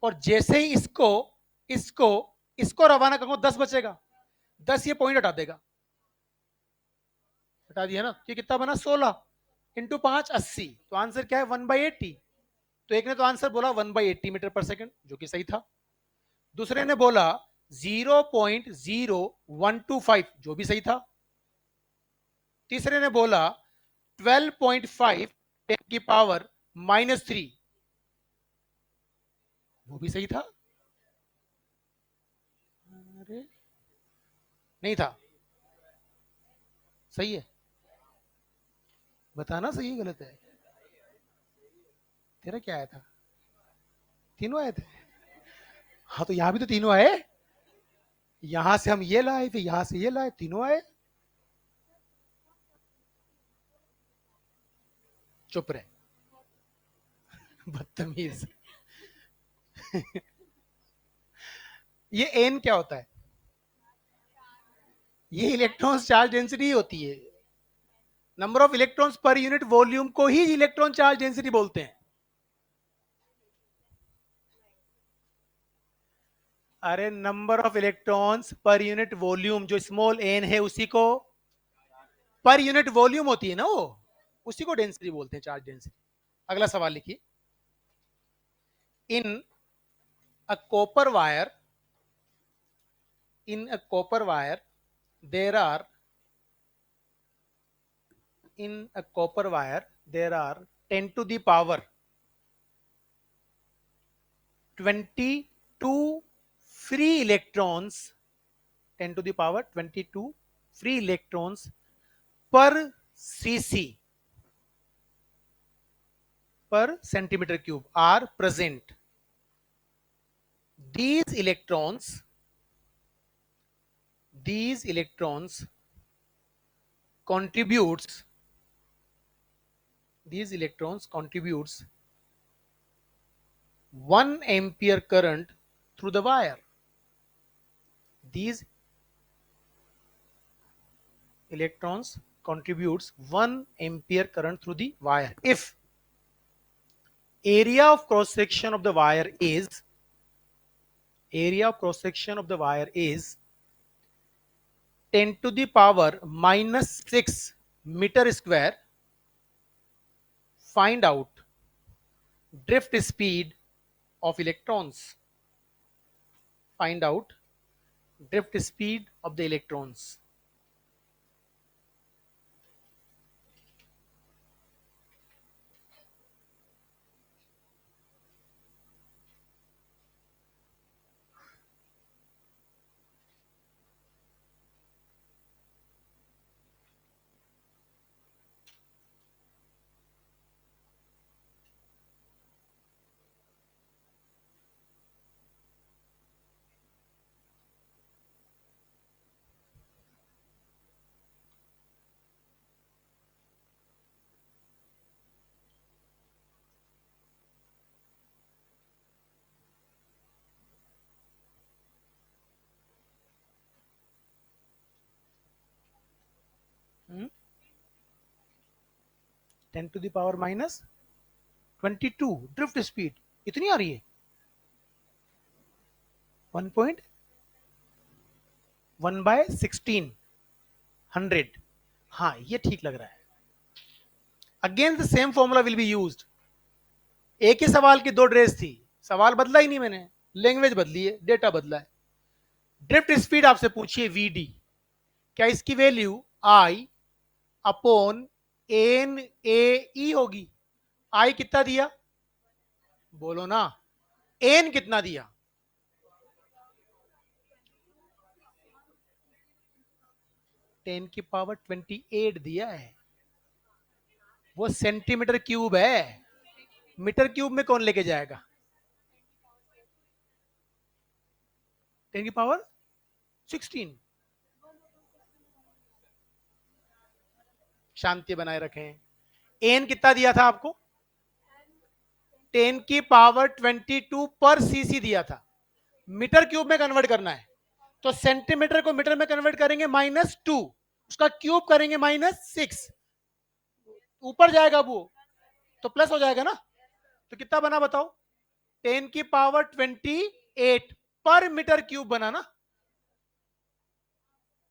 और जैसे ही इसको इसको इसको रवाना करूंगा 10 बचेगा, 10 ये पॉइंट हटा देगा, हटा दिया ना, ये कितना बना 16 इंटू 5 80, तो आंसर क्या है 1/80। तो एक ने तो आंसर बोला 1/80 मीटर पर सेकंड जो कि सही था, दूसरे ने बोला 0.0125 जो भी सही था, तीसरे ने बोला 12.5 10 की पावर -3 वो भी सही था। अरे नहीं था, सही है, बताना सही है गलत है। तेरा क्या आया था, तीनों आए थे। हाँ तो यहां भी तो तीनों आए, यहां से हम ये लाए फिर यहां से ये लाए, तीनों आए। चुप रहे बदतमीज। ये एन क्या होता है, ये इलेक्ट्रॉन्स चार्ज डेंसिटी होती है, number of electrons per unit volume को ही इलेक्ट्रॉन चार्ज डेंसिटी बोलते हैं। अरे number of electrons per unit volume जो स्मॉल एन है उसी को पर यूनिट वॉल्यूम होती है ना वो, उसी को डेंसिटी बोलते हैं, चार्ज डेंसिटी। अगला सवाल लिखिए, in a copper wire, in a copper wire there are in a copper wire there are 10 to the power 22 free electrons, 10 to the power 22 free electrons per cc per centimeter cube are present. these electrons these electrons contributes these electrons contributes 1 ampere current through the wire. These electrons contributes 1 ampere current through the wire if area of cross section of the wire is area of cross section of the wire is 10 to the power -6 meter square. Find out drift speed of electrons. Find out drift speed of the electrons. Hmm? 10 to the power -22 drift speed इतनी आ रही है 1.1/16 100। हाँ ये ठीक लग रहा है। Again the same formula will be used. एक ही सवाल की दो ड्रेस थी, सवाल बदला ही नहीं मैंने, लैंग्वेज बदली है, डेटा बदला है। ड्रिफ्ट स्पीड आपसे पूछिए वीडी, क्या इसकी value I upon N A E होगी? आई कितना दिया बोलो ना, एन कितना दिया? टेन की पावर 28 दिया है, वो सेंटीमीटर क्यूब है, मीटर क्यूब में कौन लेके जाएगा? 10 की पावर 16। शांति बनाए रखें। एन कितना दिया था आपको? 10 की पावर 22 पर सीसी दिया था, मीटर क्यूब में कन्वर्ट करना है, तो सेंटीमीटर को मीटर में कन्वर्ट करेंगे -2, उसका क्यूब करेंगे -6, ऊपर जाएगा वो तो प्लस हो जाएगा ना, तो कितना बना बताओ? 10 की पावर 28 पर मीटर क्यूब बना ना।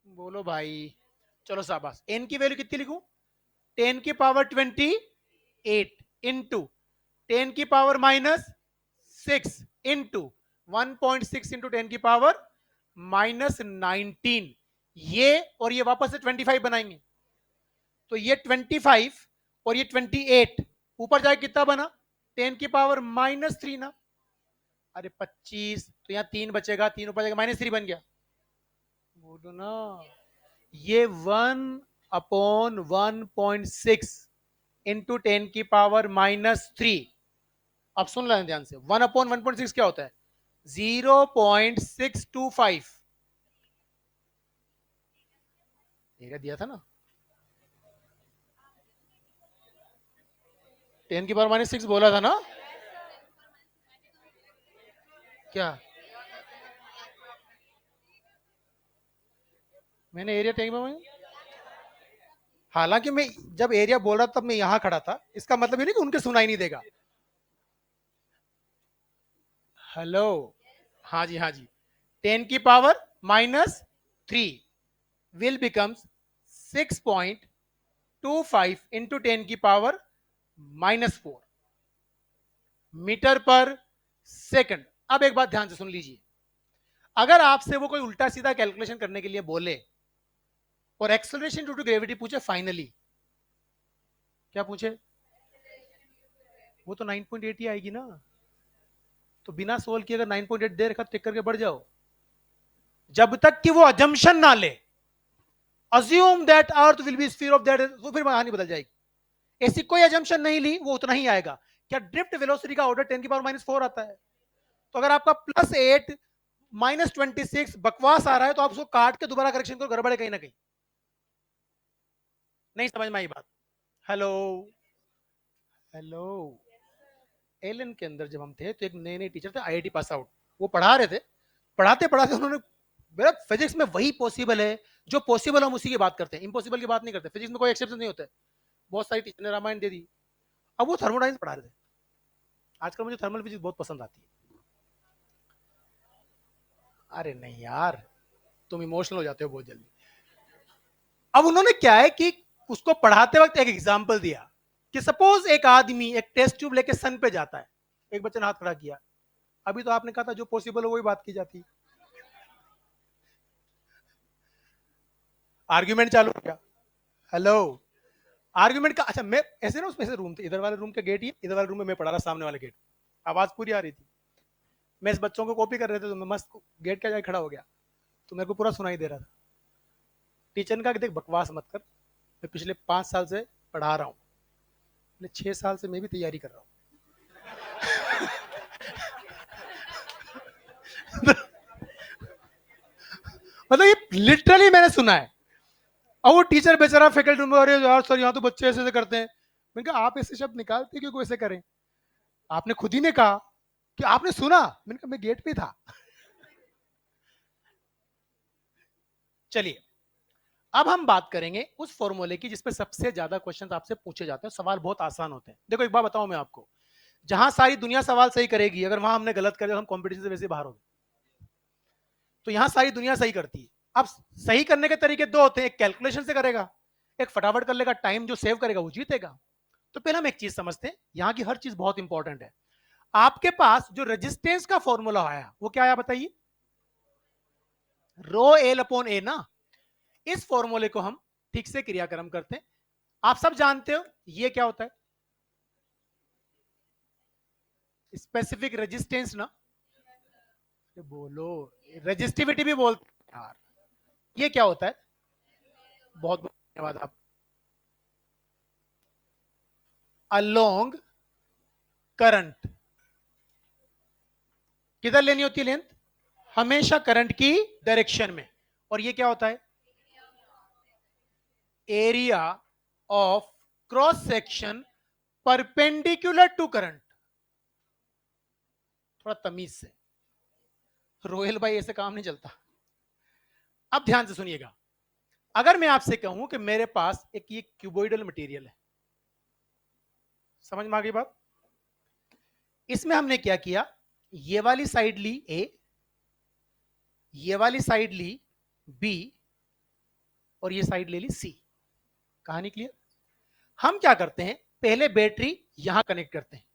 बोलो भाई, चलो शाबाश। एन की वैल्यू कितनी लिखूं? 10 की पावर 28 इंटू 10 की पावर -6 इंटू 1.6 इंटू 10 की पावर -19। ये और ये वापस से 25 बनाएंगे, तो ये 25 और ये 28 ऊपर जाके कितना बना? 10 की पावर -3 ना। अरे 25, तो यहाँ 3 बचेगा, 3 ऊपर जाएगा, -3 बन गया। बोलो ना, ये 1/1.6 इंटू 10 की पावर -3। अब सुन लेना ध्यान से, 1/1.6 क्या होता है? 0.625। ये दिया था ना, 10 की पावर -6 बोला था ना। क्या मैंने एरिया 10 की पावर, हालांकि मैं जब एरिया बोल रहा तब मैं यहां खड़ा था, इसका मतलब ये नहीं कि उनके सुनाई नहीं देगा। हेलो, हाँ जी हाँ जी। 10 की पावर -3 will becomes 6.25 इंटू 10 की पावर -4 मीटर पर सेकंड। अब एक बात ध्यान से सुन लीजिए, अगर आपसे वो कोई उल्टा सीधा कैलकुलेशन करने के लिए बोले और एक्सेलरेशन ड्यू टू ग्रेविटी पूछे फाइनली, क्या पूछे? वो तो 9.8 ही आएगी ना। तो बिना सोल्व किए अगर 9.8 दे रखा, टिक करके बढ़ जाओ, जब तक कि वो अजम्पशन ना ले, assume that earth will be sphere of that, वो फिर कहानी बदल जाएगी। ऐसी कोई अजम्पशन नहीं ली, वो उतना ही आएगा। क्या ड्रिफ्ट वेलोसिटी का ऑर्डर 10 की पावर -4 आता है? तो अगर आपका +8 -26 बकवास आ रहा है, तो आप उसको काट के दोबारा करेक्शन करो, गड़बड़ है कहीं ना कहीं। नहीं समझ में आई बात? Hello, hello. एलन के अंदर जब हम थे तो एक नए नए टीचर थे, आईआईटी पास आउट। वो पढ़ा रहे थे, पढ़ाते पढ़ाते उन्होंने, मेरा फिजिक्स में वही पॉसिबल है जो पॉसिबल, हम उसी की बात करते हैं, इम्पॉसिबल की बात नहीं करते। फिजिक्स में कोई एक्सेप्शन नहीं होता है। बहुत सारी टीचर ने रामायण दे दी। अब वो थर्मोडाइनमिक्स पढ़ा रहे थे। आजकल मुझे थर्मल फिजिक्स बहुत पसंद आती है। अरे नहीं यार, तुम इमोशनल हो जाते हो बहुत जल्दी। अब उन्होंने क्या है कि उसको पढ़ाते वक्त एक एग्जाम्पल दिया कि सपोज एक आदमी एक टेस्ट ट्यूब लेके सन पे जाता है। एक बच्चे ने हाथ खड़ा किया। अभी तो आपने कहा था जो पॉसिबल हो वही बात की जाती। आर्ग्यूमेंट चालू हो गया। हेलो, आर्ग्यूमेंट का, अच्छा मैं ऐसे ना, उसमें से रूम थे, इधर वाले रूम के गेट ही, इधर वाले रूम में मैं पढ़ा रहा, सामने वाले गेट। आवाज पूरी आ रही थी। मैं इस बच्चों को कॉपी कर रहे थे, तो मैं मस्त गेट का जाके खड़ा हो गया, तो मेरे को पूरा सुनाई दे रहा था। टीचर ने कहा कि देख बकवास मत कर, मैं पिछले 5 साल से पढ़ा रहा हूँ, 6 साल से मैं भी तैयारी कर रहा हूँ। मतलब ये लिटरली मैंने सुना है। और वो टीचर बेचारा फैकल्टी रूम में, अरे यार सर यहाँ तो बच्चे ऐसे ऐसे करते हैं। मैंने कहा आप ऐसे शब्द निकालते क्यों ऐसे करें? आपने खुद ही ने कहा कि आपने सुना। मैंने कहा मैं गेट पे था। चलिए, अब हम बात करेंगे उस फॉर्मूले की जिसपे सबसे ज्यादा क्वेश्चन आपसे पूछे जाते हैं, सवाल बहुत आसान होते हैं। देखो एक बात बताऊं मैं आपको, जहां सारी दुनिया सवाल सही करेगी, अगर वहां हमने गलत कर दिया, हम कंपटीशन से वैसे बाहर हो गए। तो यहां सारी दुनिया सही करती है। अब सही करने के तरीके दो होते हैं, एक कैलकुलेशन से करेगा, एक फटाफट कर लेगा, टाइम जो सेव करेगा वो जीतेगा। तो पहले हम एक चीज समझते हैं, यहां की हर चीज बहुत इंपॉर्टेंट है। आपके पास जो रेजिस्टेंस का फॉर्मूला आया वो क्या आया बताइए? रो एल अपॉन ए ना। इस फॉर्मूले को हम ठीक से क्रियाक्रम करते हैं। आप सब जानते हो ये क्या होता है? स्पेसिफिक रेजिस्टेंस ना। बोलो, रेजिस्टिविटी भी बोलते हैं यार। ये क्या होता है? बहुत बहुत धन्यवाद आप। अलोंग करंट, किधर लेनी होती है लेंथ? हमेशा करंट की डायरेक्शन में। और ये क्या होता है? Area of cross section perpendicular to current. थोड़ा तमीज से, रोयल भाई ऐसे काम नहीं चलता। अब ध्यान से सुनिएगा, अगर मैं आपसे कहूं कि मेरे पास एक ये क्यूबोइडल मटेरियल है, समझ में आ गई बात? इसमें हमने क्या किया, ये वाली साइड ली ए, ये वाली साइड ली बी, और ये साइड ले ली सी। कहानी क्लियर? हम क्या करते हैं, पहले बैटरी यहां कनेक्ट करते हैं।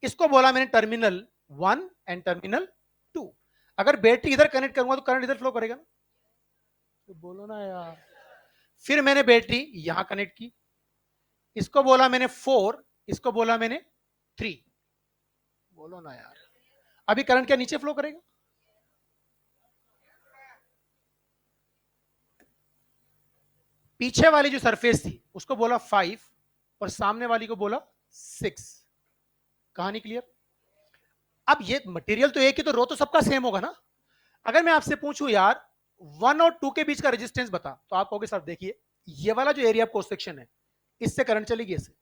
इसको बोला मैंने टर्मिनल 1 एंड टर्मिनल 2। अगर बैटरी इधर कनेक्ट करूंगा तो करंट इधर फ्लो करेगा ना, तो बोलो ना यार। फिर मैंने बैटरी यहां कनेक्ट की, इसको बोला मैंने 4, इसको बोला मैंने 3। बोलो ना यार, अभी करंट क्या नीचे फ्लो करेगा? पीछे वाली जो सरफेस थी उसको बोला 5 और सामने वाली को बोला 6। कहानी क्लियर? अब ये मटेरियल तो एक ही, तो रो तो सबका सेम होगा ना। अगर मैं आपसे पूछूं यार 1 और 2 के बीच का रेजिस्टेंस बता, तो आप कहोगे सर देखिए ये वाला जो एरिया क्रॉस सेक्शन है इससे करंट चलेगी ऐसे,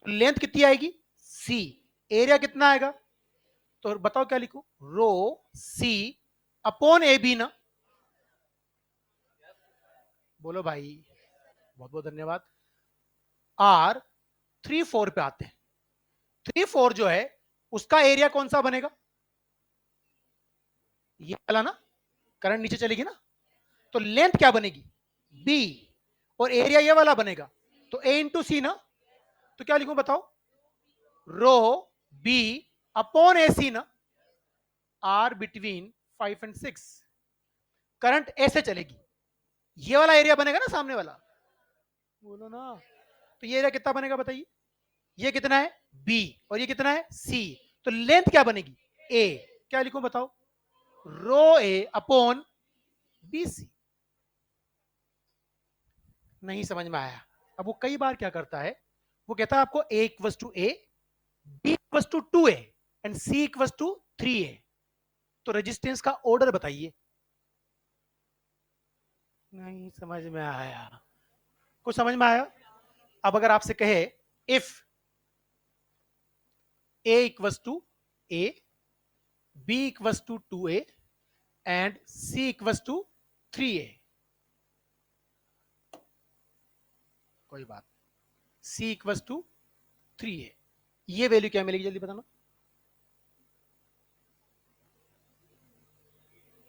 लेंथ कितनी आएगी सी, एरिया कितना आएगा, तो बताओ क्या लिखूं, रो सी अपॉन ए बी ना। बोलो भाई, बहुत बहुत धन्यवाद। आर 3 4 पे आते हैं। 3 4 जो है उसका एरिया कौन सा बनेगा, ये वाला ना, करंट नीचे चलेगी ना, तो लेंथ क्या बनेगी बी, और एरिया ये वाला बनेगा, तो ए इंटू सी ना। तो क्या लिखूं बताओ, रो बी अपॉन ए सी ना, आर बिटवीन 5 and 6। करंट ऐसे चलेगी, ये वाला एरिया बनेगा ना सामने वाला, बोलो ना। तो ये एरिया कितना बनेगा बताइए, ये कितना है बी और ये कितना है सी, तो लेंथ क्या बनेगी ए। क्या लिखूं बताओ, रो ए अपॉन बी सी। नहीं समझ में आया? अब वो कई बार क्या करता है, वो कहता है आपको A equals to A, B equals to 2a and C equals to 3a, तो रेजिस्टेंस का ऑर्डर बताइए। नहीं समझ में आया? कुछ समझ में आया? अब अगर आपसे कहे if a equals to a, b equals to 2a and c equals to 3a, कोई बात, c इक्वस टू 3a, ये वैल्यू क्या मिलेगी जल्दी बताना,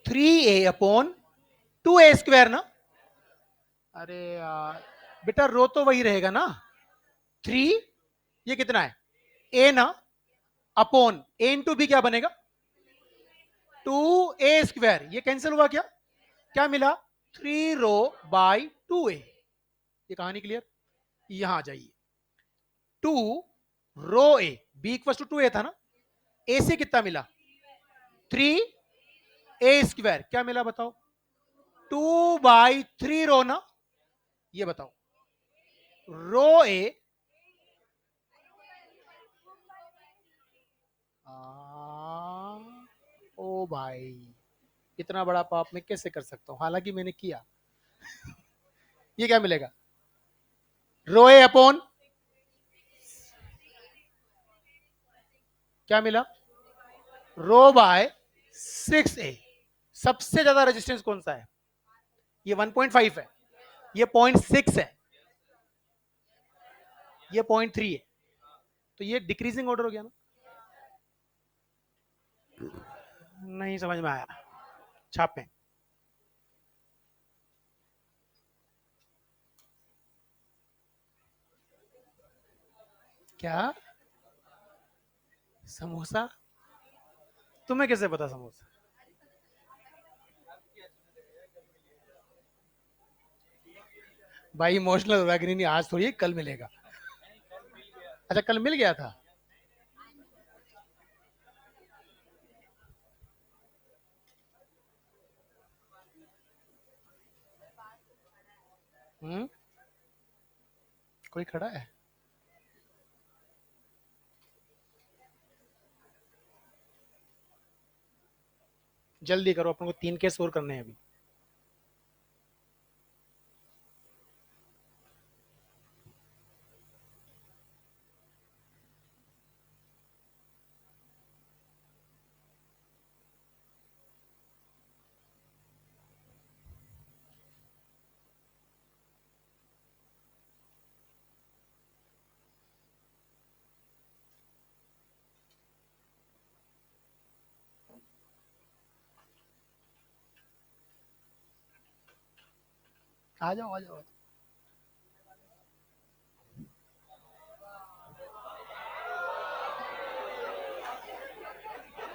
3a अपॉन 2a स्क्वायर ना। अरे यार बेटा, रो तो वही रहेगा ना, 3, ये कितना है ए ना, अपॉन ए इंटू बी क्या बनेगा 2a स्क्वायर, ये कैंसिल हुआ क्या, क्या मिला 3 रो बाई 2a। ये कहानी क्लियर? यहां आ जाइए, 2 रो ए, बी इक्वल टू 2a था ना, ए से कितना मिला 3a स्क्वायर, क्या मिला बताओ 2/3 रो ना। ये बताओ रो ए, ओ भाई इतना बड़ा पाप मैं कैसे कर सकता हूं, हालांकि मैंने किया। ये क्या मिलेगा, रो ए अपॉन, क्या मिला रो/6a। सबसे ज्यादा रेजिस्टेंस कौन सा है, ये 1.5 है, ये 0.6 है, ये 0.3 है, तो ये डिक्रीजिंग ऑर्डर हो गया ना। नहीं समझ में आया? छापें। क्या समोसा, तुम्हें कैसे पता समोसा? भाई इमोशनल हो रहा है, नहीं आज थोड़ी, कल मिलेगा। अच्छा कल मिल गया था। हम्म, कोई खड़ा है? जल्दी करो, अपन को 3 केस और करने हैं अभी। आ जाओ आ जाओ।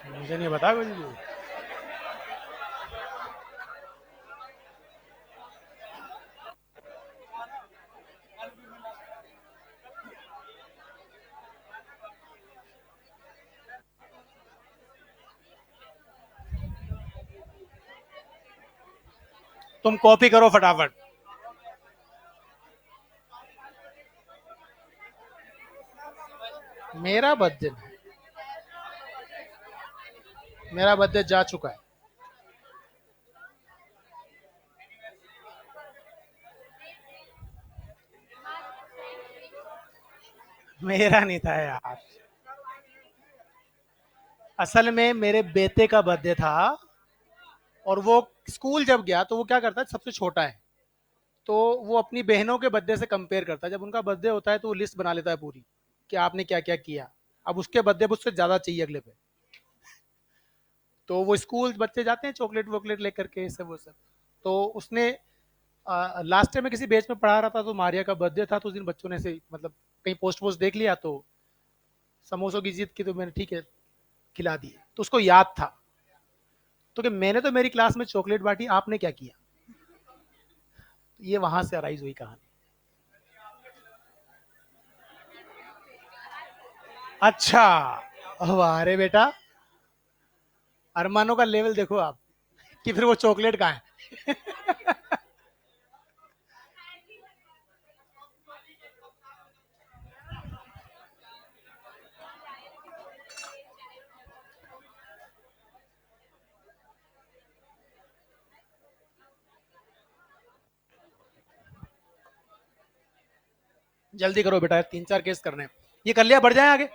मुझे नहीं पता कुछ भी। तुम कॉपी करो फटाफट। मेरा बर्थडे, मेरा बर्थडे जा चुका है। मेरा नहीं था यार। असल में मेरे बेटे का बर्थडे था, और वो स्कूल जब गया तो वो क्या करता है, सबसे छोटा है, तो वो अपनी बहनों के बर्थडे से कंपेयर करता है। जब उनका बर्थडे होता है तो वो लिस्ट बना लेता है पूरी कि आपने क्या क्या किया। अब उसके बर्थडे पे उससे ज्यादा चाहिए अगले पे। तो वो स्कूल बच्चे जाते हैं चॉकलेट वॉकलेट लेकर के, ये सब वो सब। तो उसने लास्ट टाइम में किसी बेच में पढ़ा रहा था, तो मारिया का बर्थडे था, तो उस दिन बच्चों ने से मतलब कहीं पोस्ट वोस्ट देख लिया, तो समोसों की जिद की, तो मैंने ठीक है खिला दिए, तो उसको याद था। तो कि मैंने तो मेरी क्लास में चॉकलेट बांटी, आपने क्या किया। तो ये वहां से अराइज हुई कहानी। अच्छा। अरे बेटा, अरमानों का लेवल देखो आप, कि फिर वो चॉकलेट कहाँ है। जल्दी करो बेटा, 3 4 केस करने हैं। ये कर लिया, बढ़ जाए आगे।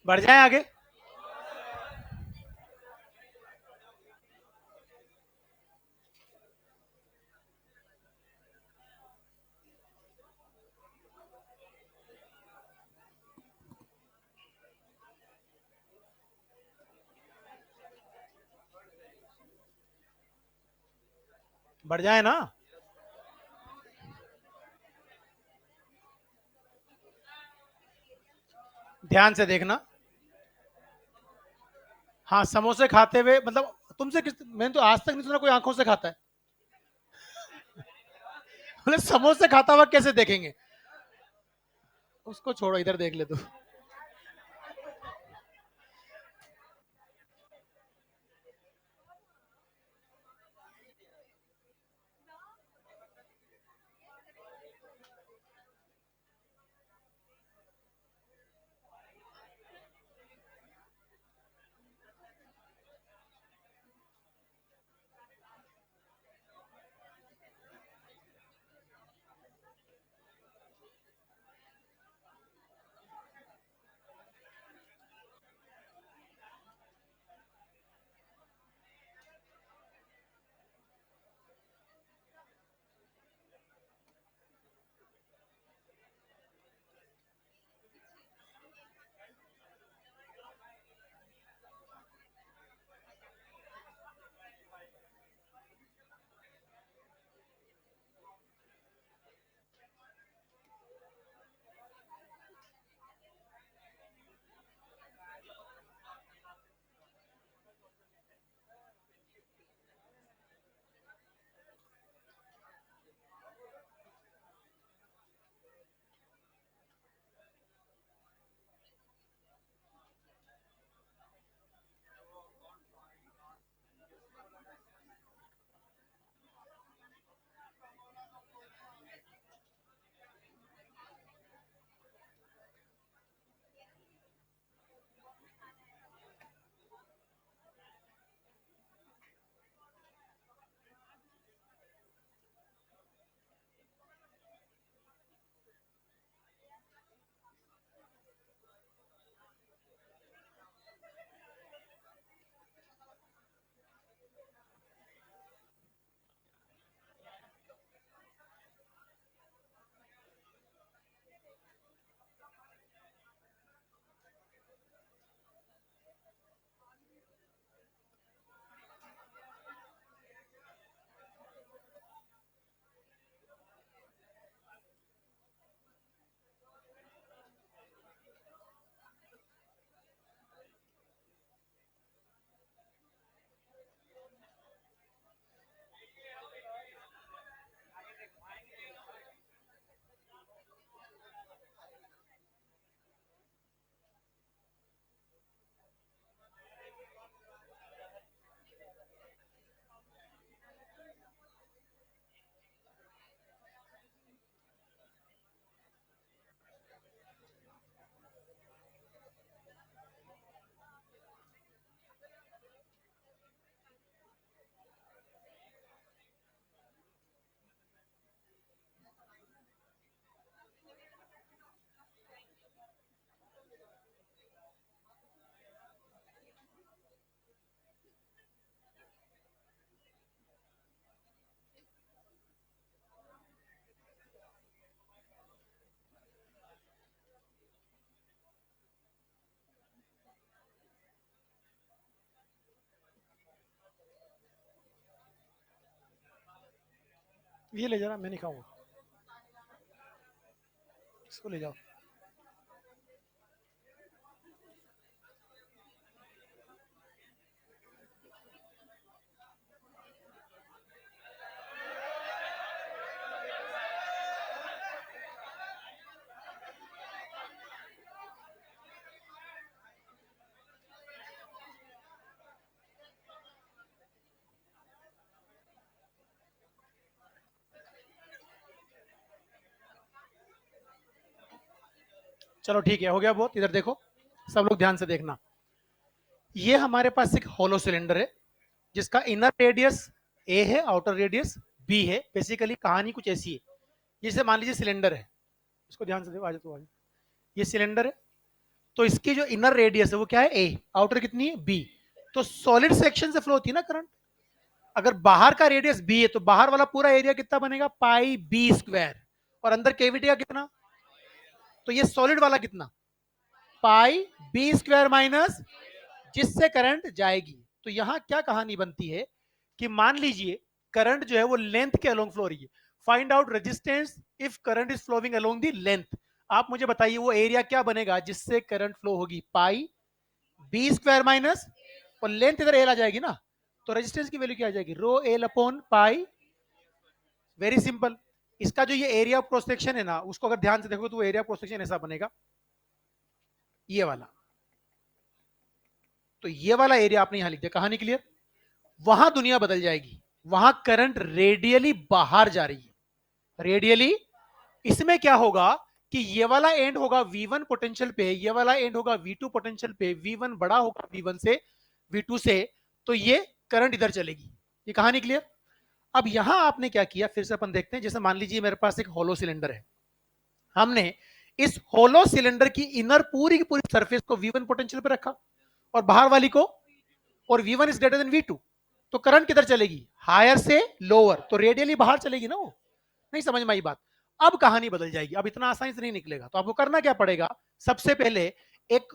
बढ़ जाए आगे। बढ़ जाए ना। ध्यान से देखना। हाँ, समोसे खाते हुए मतलब, तुमसे किस, मैंने तो आज तक नहीं सुना कोई आंखों से खाता है। बोले समोसे खाता हुआ कैसे देखेंगे। उसको छोड़ो, इधर देख ले तू। ये ले जाना, मैं नहीं खाऊंगा, इसको ले जाओ। चलो ठीक है, हो गया बहुत। इधर देखो, सब लोग ध्यान से देखना। ये हमारे पास एक होलो सिलेंडर है जिसका इनर रेडियस ए है, आउटर रेडियस बी है। बेसिकली कहानी कुछ ऐसी है, जैसे मान लीजिए सिलेंडर है, इसको ध्यान से देखो, आज तो आज ये सिलेंडर है, तो इसकी जो इनर रेडियस है वो क्या है, ए, आउटर कितनी है, बी। तो सॉलिड सेक्शन से फ्लो होती है ना करंट। अगर बाहर का रेडियस बी है तो बाहर वाला पूरा एरिया कितना बनेगा, पाई बी स्क्वायर, और अंदर केविटी का कितना, तो ये सॉलिड वाला कितना, पाई बी स्क्वायर माइनस, जिससे करंट जाएगी। तो यहां क्या कहानी बनती है कि मान लीजिए करंट जो है वो लेंथ के अलोंग फ्लो रही है। Find out resistance if current is flowing along the length. आप मुझे बताइए वो एरिया क्या बनेगा जिससे करंट फ्लो होगी, पाई बी स्क्वायर माइनस, और लेंथ इधर एल आ जाएगी ना, तो रेजिस्टेंस की वैल्यू क्या आ जाएगी, रो L upon pi. Very simple. इसका जो ये एरिया ऑफ क्रॉस सेक्शन है ना, उसको अगर ध्यान से देखो तो वो एरिया ऑफ क्रॉस सेक्शन ऐसा बनेगा, ये वाला। तो ये वाला एरिया आपने यहां लिख दिया, कहानी क्लियर। वहां दुनिया बदल जाएगी, वहां करंट रेडियली बाहर जा रही है, रेडियली। इसमें क्या होगा कि ये वाला एंड होगा V1 पोटेंशियल पे, ये वाला एंड होगा V2 पोटेंशियल पे, V1 बड़ा होगा V1 से, V2 से, तो ये करंट इधर चलेगी। ये कहानी क्लियर। अब यहां आपने क्या किया, फिर से अपन देखते हैं। जैसे मान लीजिए मेरे पास एक होलो सिलेंडर है, हमने इस होलो सिलेंडर की इनर पूरी की पूरी सरफेस को V1 पोटेंशियल पे रखा और बाहर वाली को, और V1 is greater than V2, तो करंट किधर चलेगी, हायर से लोअर, तो रेडियली बाहर चलेगी ना वो। नहीं समझ में आई बात। अब कहानी बदल जाएगी, अब इतना आसानी से नहीं निकलेगा। तो आपको करना क्या पड़ेगा, सबसे पहले एक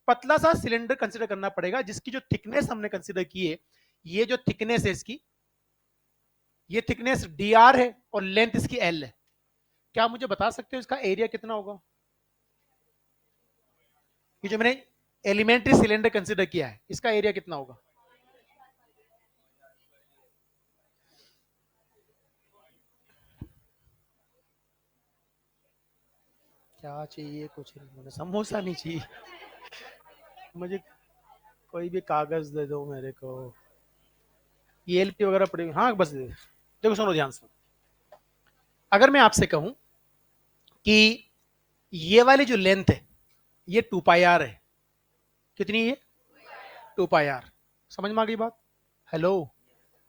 पतला सा सिलेंडर कंसीडर करना पड़ेगा जिसकी जो थिकनेस हमने कंसीडर की है, ये जो थिकनेस है इसकी, ये थिकनेस dr है और लेंथ इसकी l है। क्या मुझे बता सकते हो इसका एरिया कितना होगा, ये जो मैंने एलिमेंट्री सिलेंडर कंसीडर किया है, इसका एरिया कितना होगा। क्या चाहिए, कुछ नहीं, मुझे समोसा नहीं चाहिए, मुझे कोई भी कागज दे दो मेरे को, ये एलपी वगैरह पड़ी, हाँ बस दे। देखो सुनो ध्यान से, अगर मैं आपसे कहूं कि ये वाली जो लेंथ है ये 2 पाई आर है, कितनी है, 2 पाई आर, समझ में आ गई बात, हेलो।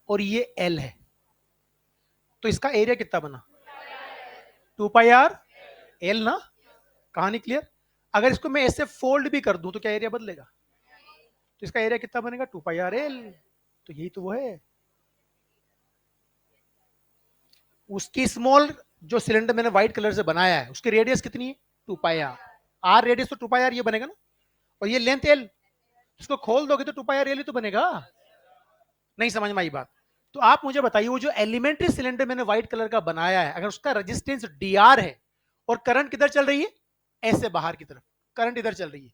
और ये एल है, तो इसका एरिया कितना बना, 2 पाई आर एल ना, कहानी क्लियर। अगर इसको मैं ऐसे फोल्ड भी कर दूं तो क्या एरिया बदलेगा, तो इसका एरिया कितना बनेगा, 2 पाई आर एल। तो यही तो वो है। उसकी स्मॉल जो सिलेंडर मैंने व्हाइट कलर से बनाया है उसकी रेडियस कितनी है, 2 पाई आर, आर रेडियस तो 2 पाई आर ये बनेगा ना, और ये लेंथ एल, इसको खोल दोगे तो 2 पाई आर एल ही तो बनेगा। नहीं समझ में आई बात। तो आप मुझे बताइए वो जो एलिमेंट्री सिलेंडर मैंने व्हाइट कलर का बनाया है, अगर उसका रेजिस्टेंस dr है और करंट किधर चल रही है, ऐसे बाहर की तरफ, करंट इधर चल रही है,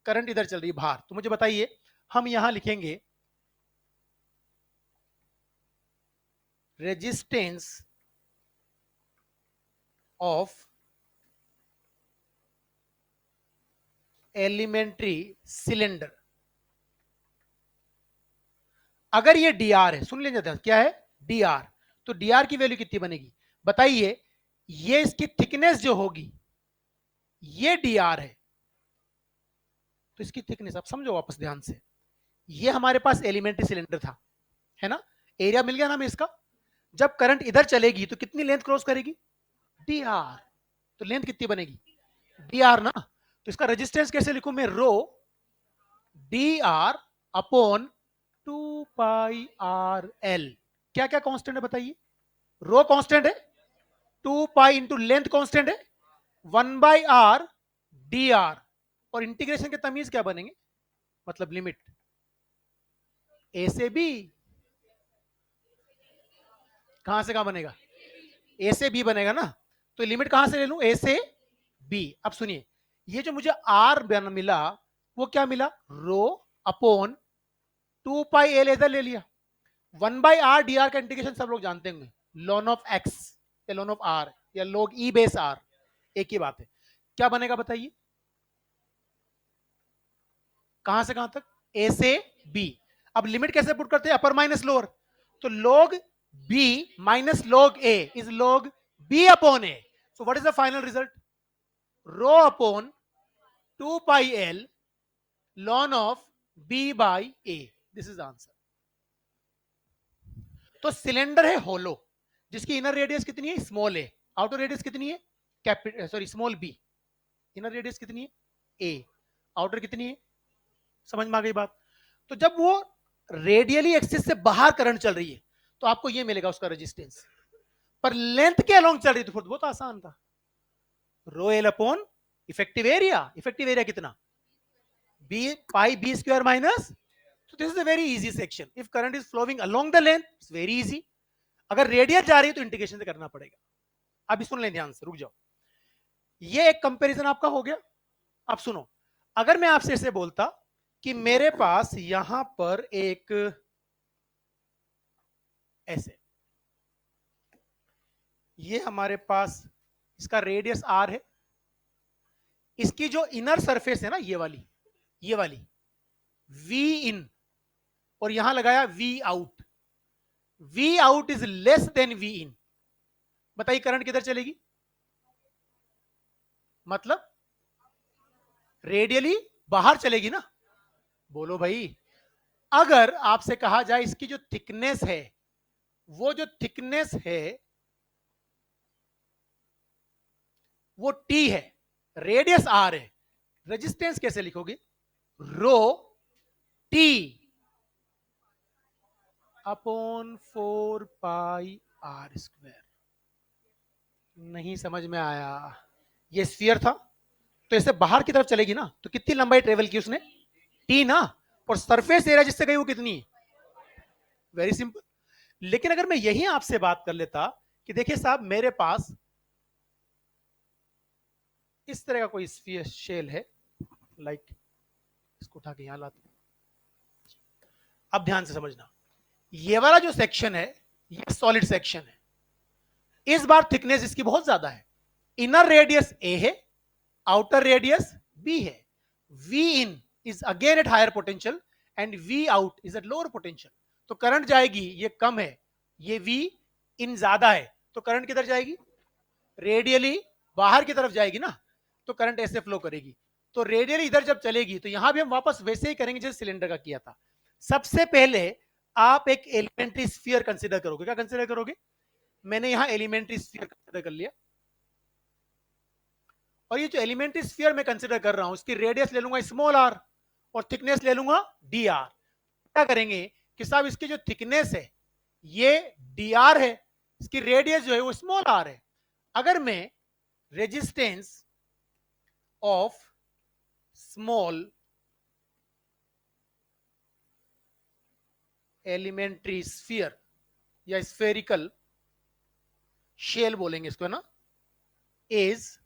करंट इधर चल रही है बाहर, तो मुझे बताइए हम यहां लिखेंगे रेजिस्टेंस ऑफ एलिमेंट्री सिलेंडर। अगर ये dr है, सुन लीजिए क्या है, dr, तो dr की वैल्यू कितनी बनेगी बताइए। ये इसकी थिकनेस जो होगी ये dr है, तो इसकी थिकनेस आप समझो वापस ध्यान से, ये हमारे पास एलिमेंट्री सिलेंडर था, है ना, एरिया मिल गया ना हमें इसका। जब करंट इधर चलेगी तो कितनी लेंथ क्रॉस करेगी, dr, तो लेंथ कितनी बनेगी, dr ना। तो इसका रेजिस्टेंस कैसे लिखूं मैं, रो dr अपॉन 2 पाई आर एल। क्या क्या कांस्टेंट है बताइए, रो कांस्टेंट है, 2 पाई इंटू लेंथ कांस्टेंट है, 1 बाई आर डी आर, और इंटीग्रेशन के तमीज क्या बनेंगे, मतलब लिमिट ए से बी, कहां से कहां बनेगा, ए से बी बनेगा ना, तो लिमिट कहां से ले लूं, ए से बी। अब सुनिए, ये जो मुझे आर मिला वो क्या मिला, रो अपॉन 2 पाई एल इधर ले लिया, 1/r dr का इंटीग्रेशन सब लोग जानते होंगे, ln ऑफ x या ln ऑफ r या log e बेस r, एक ही बात है। क्या बनेगा बताइए, कहां से कहां तक, a से b। अब लिमिट कैसे पुट करते हैं, अपर माइनस लोअर, तो log b minus log a is log b upon a। So what is the final result, rho upon 2 pi l ln of b by a, this is answer. तो cylinder है होलो, जिसकी inner radius कितनी है, small ए, outer radius कितनी है, capital sorry small B, inner radius कितनी है, ए, outer कितनी है, समझ में आ गई बात। तो जब वो रेडियली एक्सिस से बाहर करंट चल रही है तो आपको ये मिलेगा उसका रेजिस्टेंस, पर लेंथ के अलोंग चल रही तो बहुत आसान था, rho L upon effective area, effective area कितना, B pi B square minus. So this is a very easy section. If current is flowing along the length, it's very easy. अगर radius जा रही है तो इंटीग्रेशन से करना पड़ेगा। अब सुन लें ध्यान से, रुक जाओ, ये एक कंपैरिजन आपका हो गया। अब सुनो, अगर मैं आपसे ऐसे बोलता कि मेरे पास यहां पर एक ऐसे, ये हमारे पास इसका रेडियस आर है, इसकी जो इनर सरफेस है ना ये वाली वी इन, और यहां लगाया V out, V out is less than V in, बताइए करंट किधर चलेगी, मतलब रेडियली बाहर चलेगी ना, बोलो भाई। अगर आपसे कहा जाए इसकी जो थिकनेस है, वो जो थिकनेस है वो टी है, रेडियस आर है, रेजिस्टेंस कैसे लिखोगे, रो टी अपॉन 4 पाई r²। नहीं समझ में आया, ये स्फीयर था तो इसे बाहर की तरफ चलेगी ना, तो कितनी लंबाई ट्रेवल की उसने, टी ना, और सरफेस एरिया जिससे गई वो कितनी, वेरी सिंपल। लेकिन अगर मैं यही आपसे बात कर लेता कि देखिए साहब मेरे पास इस तरह का कोई स्फीयर शेल है, लाइक इसको उठा के यहां लाते, अब ध्यान से समझना, ये वाला जो सेक्शन है ये सॉलिड सेक्शन है, इस बार थिकनेस इसकी बहुत ज्यादा है, इनर रेडियस ए है, आउटर रेडियस बी है, V in is again at higher potential and V out is at lower potential, तो करंट जाएगी, ये कम है, ये वी इन ज्यादा है, तो करंट किधर जाएगी, रेडियली बाहर की तरफ जाएगी ना, तो करंट ऐसे फ्लो करेगी। तो रेडियली इधर जब चलेगी तो यहां भी हम वापस वैसे ही करेंगे जैसे सिलेंडर का किया था। सबसे पहले आप एक एलिमेंट्री स्फीयर कंसीडर करोगे, क्या कंसीडर करोगे, मैंने यहां एलिमेंट्री स्फीयर कंसीडर कर लिया, और ये जो एलिमेंट्री स्फीयर मैं कंसीडर कर रहा हूं इसकी रेडियस ले लूंगा स्मॉल आर और थिकनेस ले लूंगा डी आर। क्या करेंगे कि साहब इसकी जो थिकनेस है ये डी आर है, इसकी रेडियस जो है वो स्मॉल आर है, अगर मैं resistance of small elementary sphere या स्फेरिकल शेल बोलेंगे इसको ना, इज,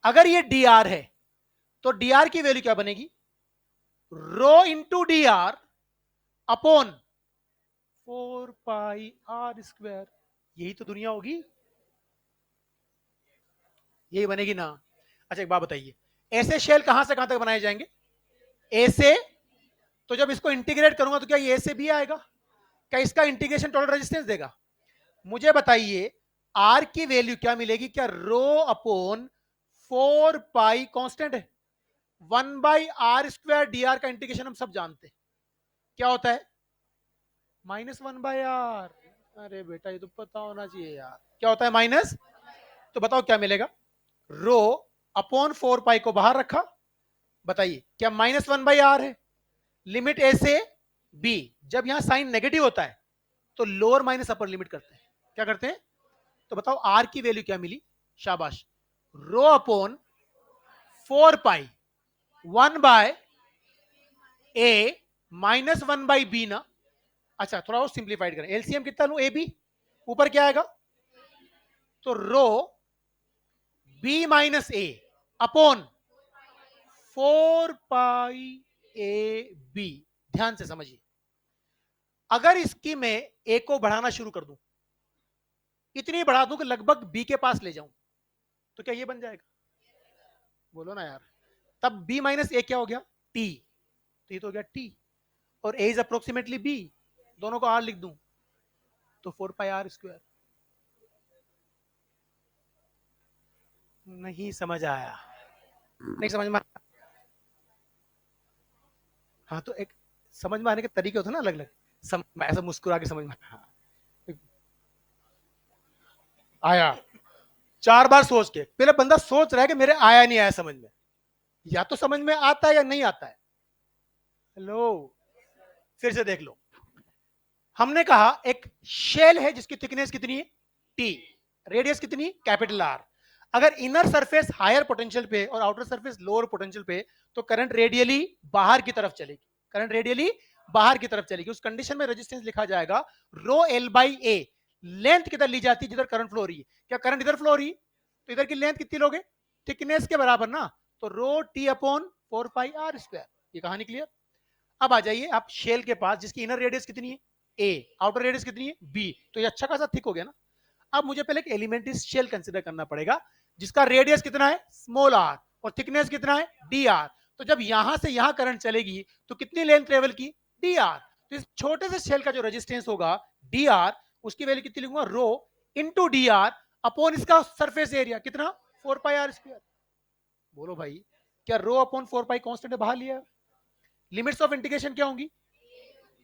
अगर ये डी आर है तो डी आर की वैल्यू क्या बनेगी, rho into D R upon 4 पाई r², यही तो दुनिया होगी, यही बनेगी ना। अच्छा एक बात बताइए, ऐसे शेल कहां से कहां तक बनाए जाएंगे, ए से, तो जब इसको इंटीग्रेट करूंगा तो क्या ये ए से बी आएगा, क्या इसका इंटीग्रेशन टोटल रेजिस्टेंस देगा, मुझे बताइए आर की वैल्यू क्या मिलेगी, क्या रो अपॉन 4 पाई कांस्टेंट है, 1/r² dr का इंटीग्रेशन हम सब जानते हैं क्या होता है, -1/r। अरे बेटा ये तो पता होना चाहिए यार, क्या होता है माइनस, तो बताओ क्या मिलेगा, रो अपॉन 4 पाई को बाहर रखा, बताइए क्या -1/r है, लिमिट ए से बी, जब यहां साइन नेगेटिव होता है तो लोअर माइनस अपर लिमिट करते हैं, क्या करते हैं, तो बताओ आर की वैल्यू क्या मिली, शाबाश, रो अपॉन 4 पाई 1/a -1/b ना। अच्छा थोड़ा और सिंप्लीफाइड करें, एलसीएम कितना लूं, ए बी, ऊपर क्या आएगा तो rho B minus A upon 4 pi A B. ध्यान से समझिए, अगर इसकी मैं ए को बढ़ाना शुरू कर दूं, इतनी बढ़ा दूं कि लगभग बी के पास ले जाऊं, तो क्या ये बन जाएगा? बोलो ना यार। तब बी माइनस ए क्या हो गया? टी। तो ये तो हो गया टी, और ए इज अप्रोक्सीमेटली बी, दोनों को आर लिख दूं तो 4 पाई आर स्क्वायर। नहीं समझ आया? नहीं समझ में? हाँ, तो एक समझ में आने के तरीके होते हैं ना अलग अलग। ऐसा मुस्कुरा के समझ में, हाँ आया। 4 बार सोच के, पहले बंदा सोच रहा है कि मेरे आया नहीं आया समझ में, या तो समझ में आता है या नहीं आता है। हेलो, फिर से देख लो। हमने कहा एक शेल है जिसकी थिकनेस कितनी है? टी। रेडियस कितनी? Capital R. अगर इनर सरफेस हायर पोटेंशियल पे और आउटर सरफेस लोअर पोटेंशियल पे, तो करंट रेडियली बाहर की तरफ चलेगी। करंट रेडियली बाहर की तरफ चलेगी। उस कंडीशन में रेजिस्टेंस लिखा जाएगा rho L by A. Length किधर ली जाती है? जिधर करंट फ्लो हो रही है। क्या करंट इधर फ्लो हो रही है, तो इधर की लेंथ कितनी लोगे? थिकनेस के बराबर ना, तो rho T upon 4 pi R square. ये कहानी क्लियर? अब आ जाइए आप शेल के पास, जिसकी इनर रेडियस कितनी है? ए। आउटर रेडियस कितनी है? बी। तो ये अच्छा खासा थिक हो गया ना। अब मुझे पहले एक एलिमेंट्री शेल कंसीडर करना पड़ेगा, जिसका रेडियस कितना है? स्मॉल आर, और थिकनेस कितना है? D R. तो जब यहां से यहां करंट चलेगी तो कितनी लेंथ ट्रेवल की? D R. तो इस छोटे से शेल का जो रेजिस्टेंस होगा डी आर, उसकी वैल्यू कितनी लिखूंगा? Rho into D R upon इसका सरफेस एरिया कितना? 4 पाई आर स्क्वायर। बोलो भाई, क्या रो अपॉन 4 पाई कॉन्स्टेंट बाहर लिया? लिमिट्स ऑफ इंटीग्रेशन क्या होंगी?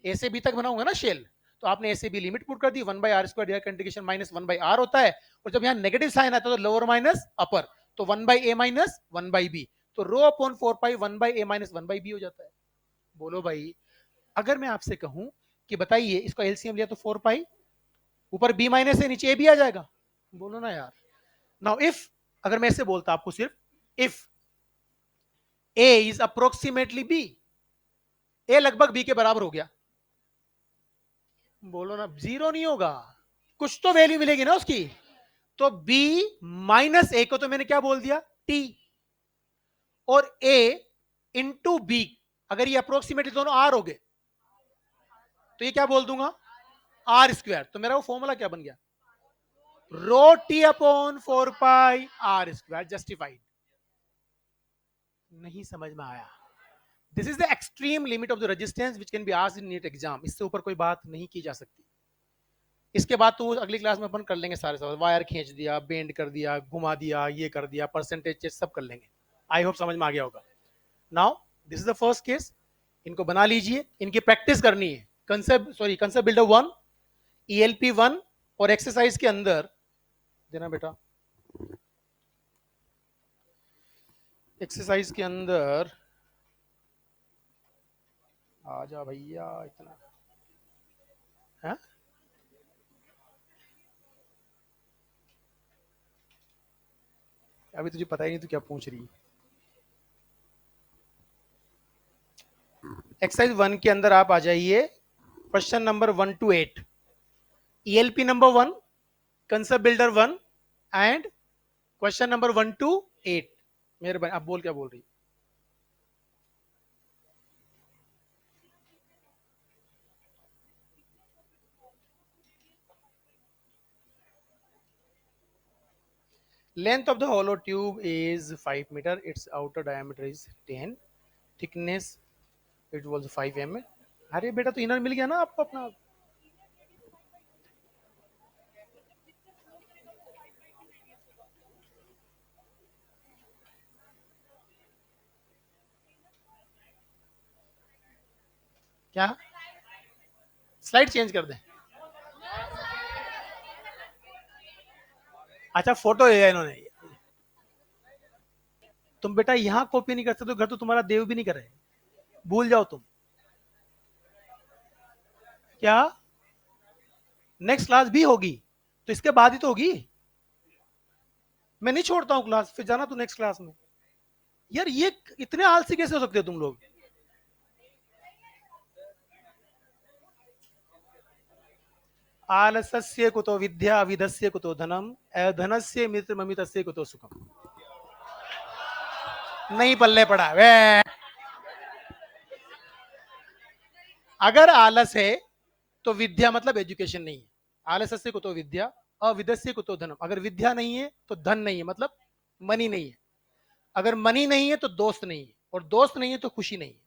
ए से बी तक बनाऊंगा ना शेल, तो आपने ए से बी लिमिट पुट कर दी, 1/r² इंटीग्रेशन -1/r होता है, और जब यहाँ नेगेटिव साइन आता है तो लोअर माइनस अपर, तो 1/a माइनस 1/b, तो रो अपॉन 4 पाई 1/a माइनस 1/b हो जाता है। बोलो भाई, अगर मैं आपसे कहूं कि बताइए इसका एलसीएम लिया तो 4 पाई, ऊपर b माइनस है, नीचे a भी आ जाएगा। बोलो ना यार। नाउ इफ, अगर मैं ऐसे बोलता आपको सिर्फ, if a is approximately b, a लगभग b के बराबर हो गया, बोलो ना, जीरो नहीं होगा, कुछ तो वैल्यू मिलेगी ना उसकी। तो b माइनस ए को तो मैंने क्या बोल दिया? t, और a इंटू बी, अगर ये अप्रोक्सीमेटली दोनों आर हो गए तो ये क्या बोल दूंगा? R square. तो मेरा वो फॉर्मूला क्या बन गया? Rho T upon 4 pi R square. Justified? नहीं समझ में आया? This is the extreme limit of the resistance which can be asked in NEET exam. इससे ऊपर कोई बात नहीं की जा सकती। इसके बाद तो अगली क्लास में अपन कर लेंगे सारे सवाल, वायर खींच दिया, बेंड कर दिया, घुमा दिया, ये कर दिया, परसेंटेज चेंज सब कर लेंगे। आई होप समझ में आ गया होगा। Now this is the first case, इनको बना लीजिए, इनकी प्रैक्टिस करनी है। कंसेप्ट बिल्डर 1, ईएलपी 1, और एक्सरसाइज के अंदर देना बेटा, एक्सरसाइज के अंदर आ जा भैया इतना है। अभी तुझे पता ही नहीं तू क्या पूछ रही है। एक्सरसाइज 1 के अंदर आप आ जाइए, question number 1 to 8, ELP number 1, concept builder 1, and question number 1 to 8। मेरे भाई आप बोल, क्या बोल रही? Length of the hollow tube is 5 meter. Its outer diameter is 10. Thickness it was 5 mm. अरे बेटा, तो इनर मिल गया ना आपको अपना। क्या? स्लाइड चेंज कर दें? अच्छा, फोटो है इन्होंने। तुम बेटा यहाँ कॉपी नहीं कर सकते तो घर तो तुम्हारा देव भी नहीं करे, भूल जाओ तुम। क्या? नेक्स्ट क्लास भी होगी तो इसके बाद ही तो होगी। मैं नहीं छोड़ता हूँ क्लास, फिर जाना तू नेक्स्ट क्लास में। यार ये इतने आलसी कैसे हो सकते हो तुम लोग? आलसस्य कुतो विद्या, अविधस्य कुतो धनम, अधनस्य मित्रममितस्य कुतो सुखम। नहीं पल्ले पड़ा वे। अगर आलस है तो विद्या मतलब एजुकेशन नहीं है। आलस्य कुतो विद्या, अविधस्य कुतो धनम। अगर विद्या नहीं है तो धन नहीं है, मतलब मनी नहीं है। अगर मनी नहीं है तो दोस्त नहीं है, और दोस्त नहीं है तो खुशी नहीं है।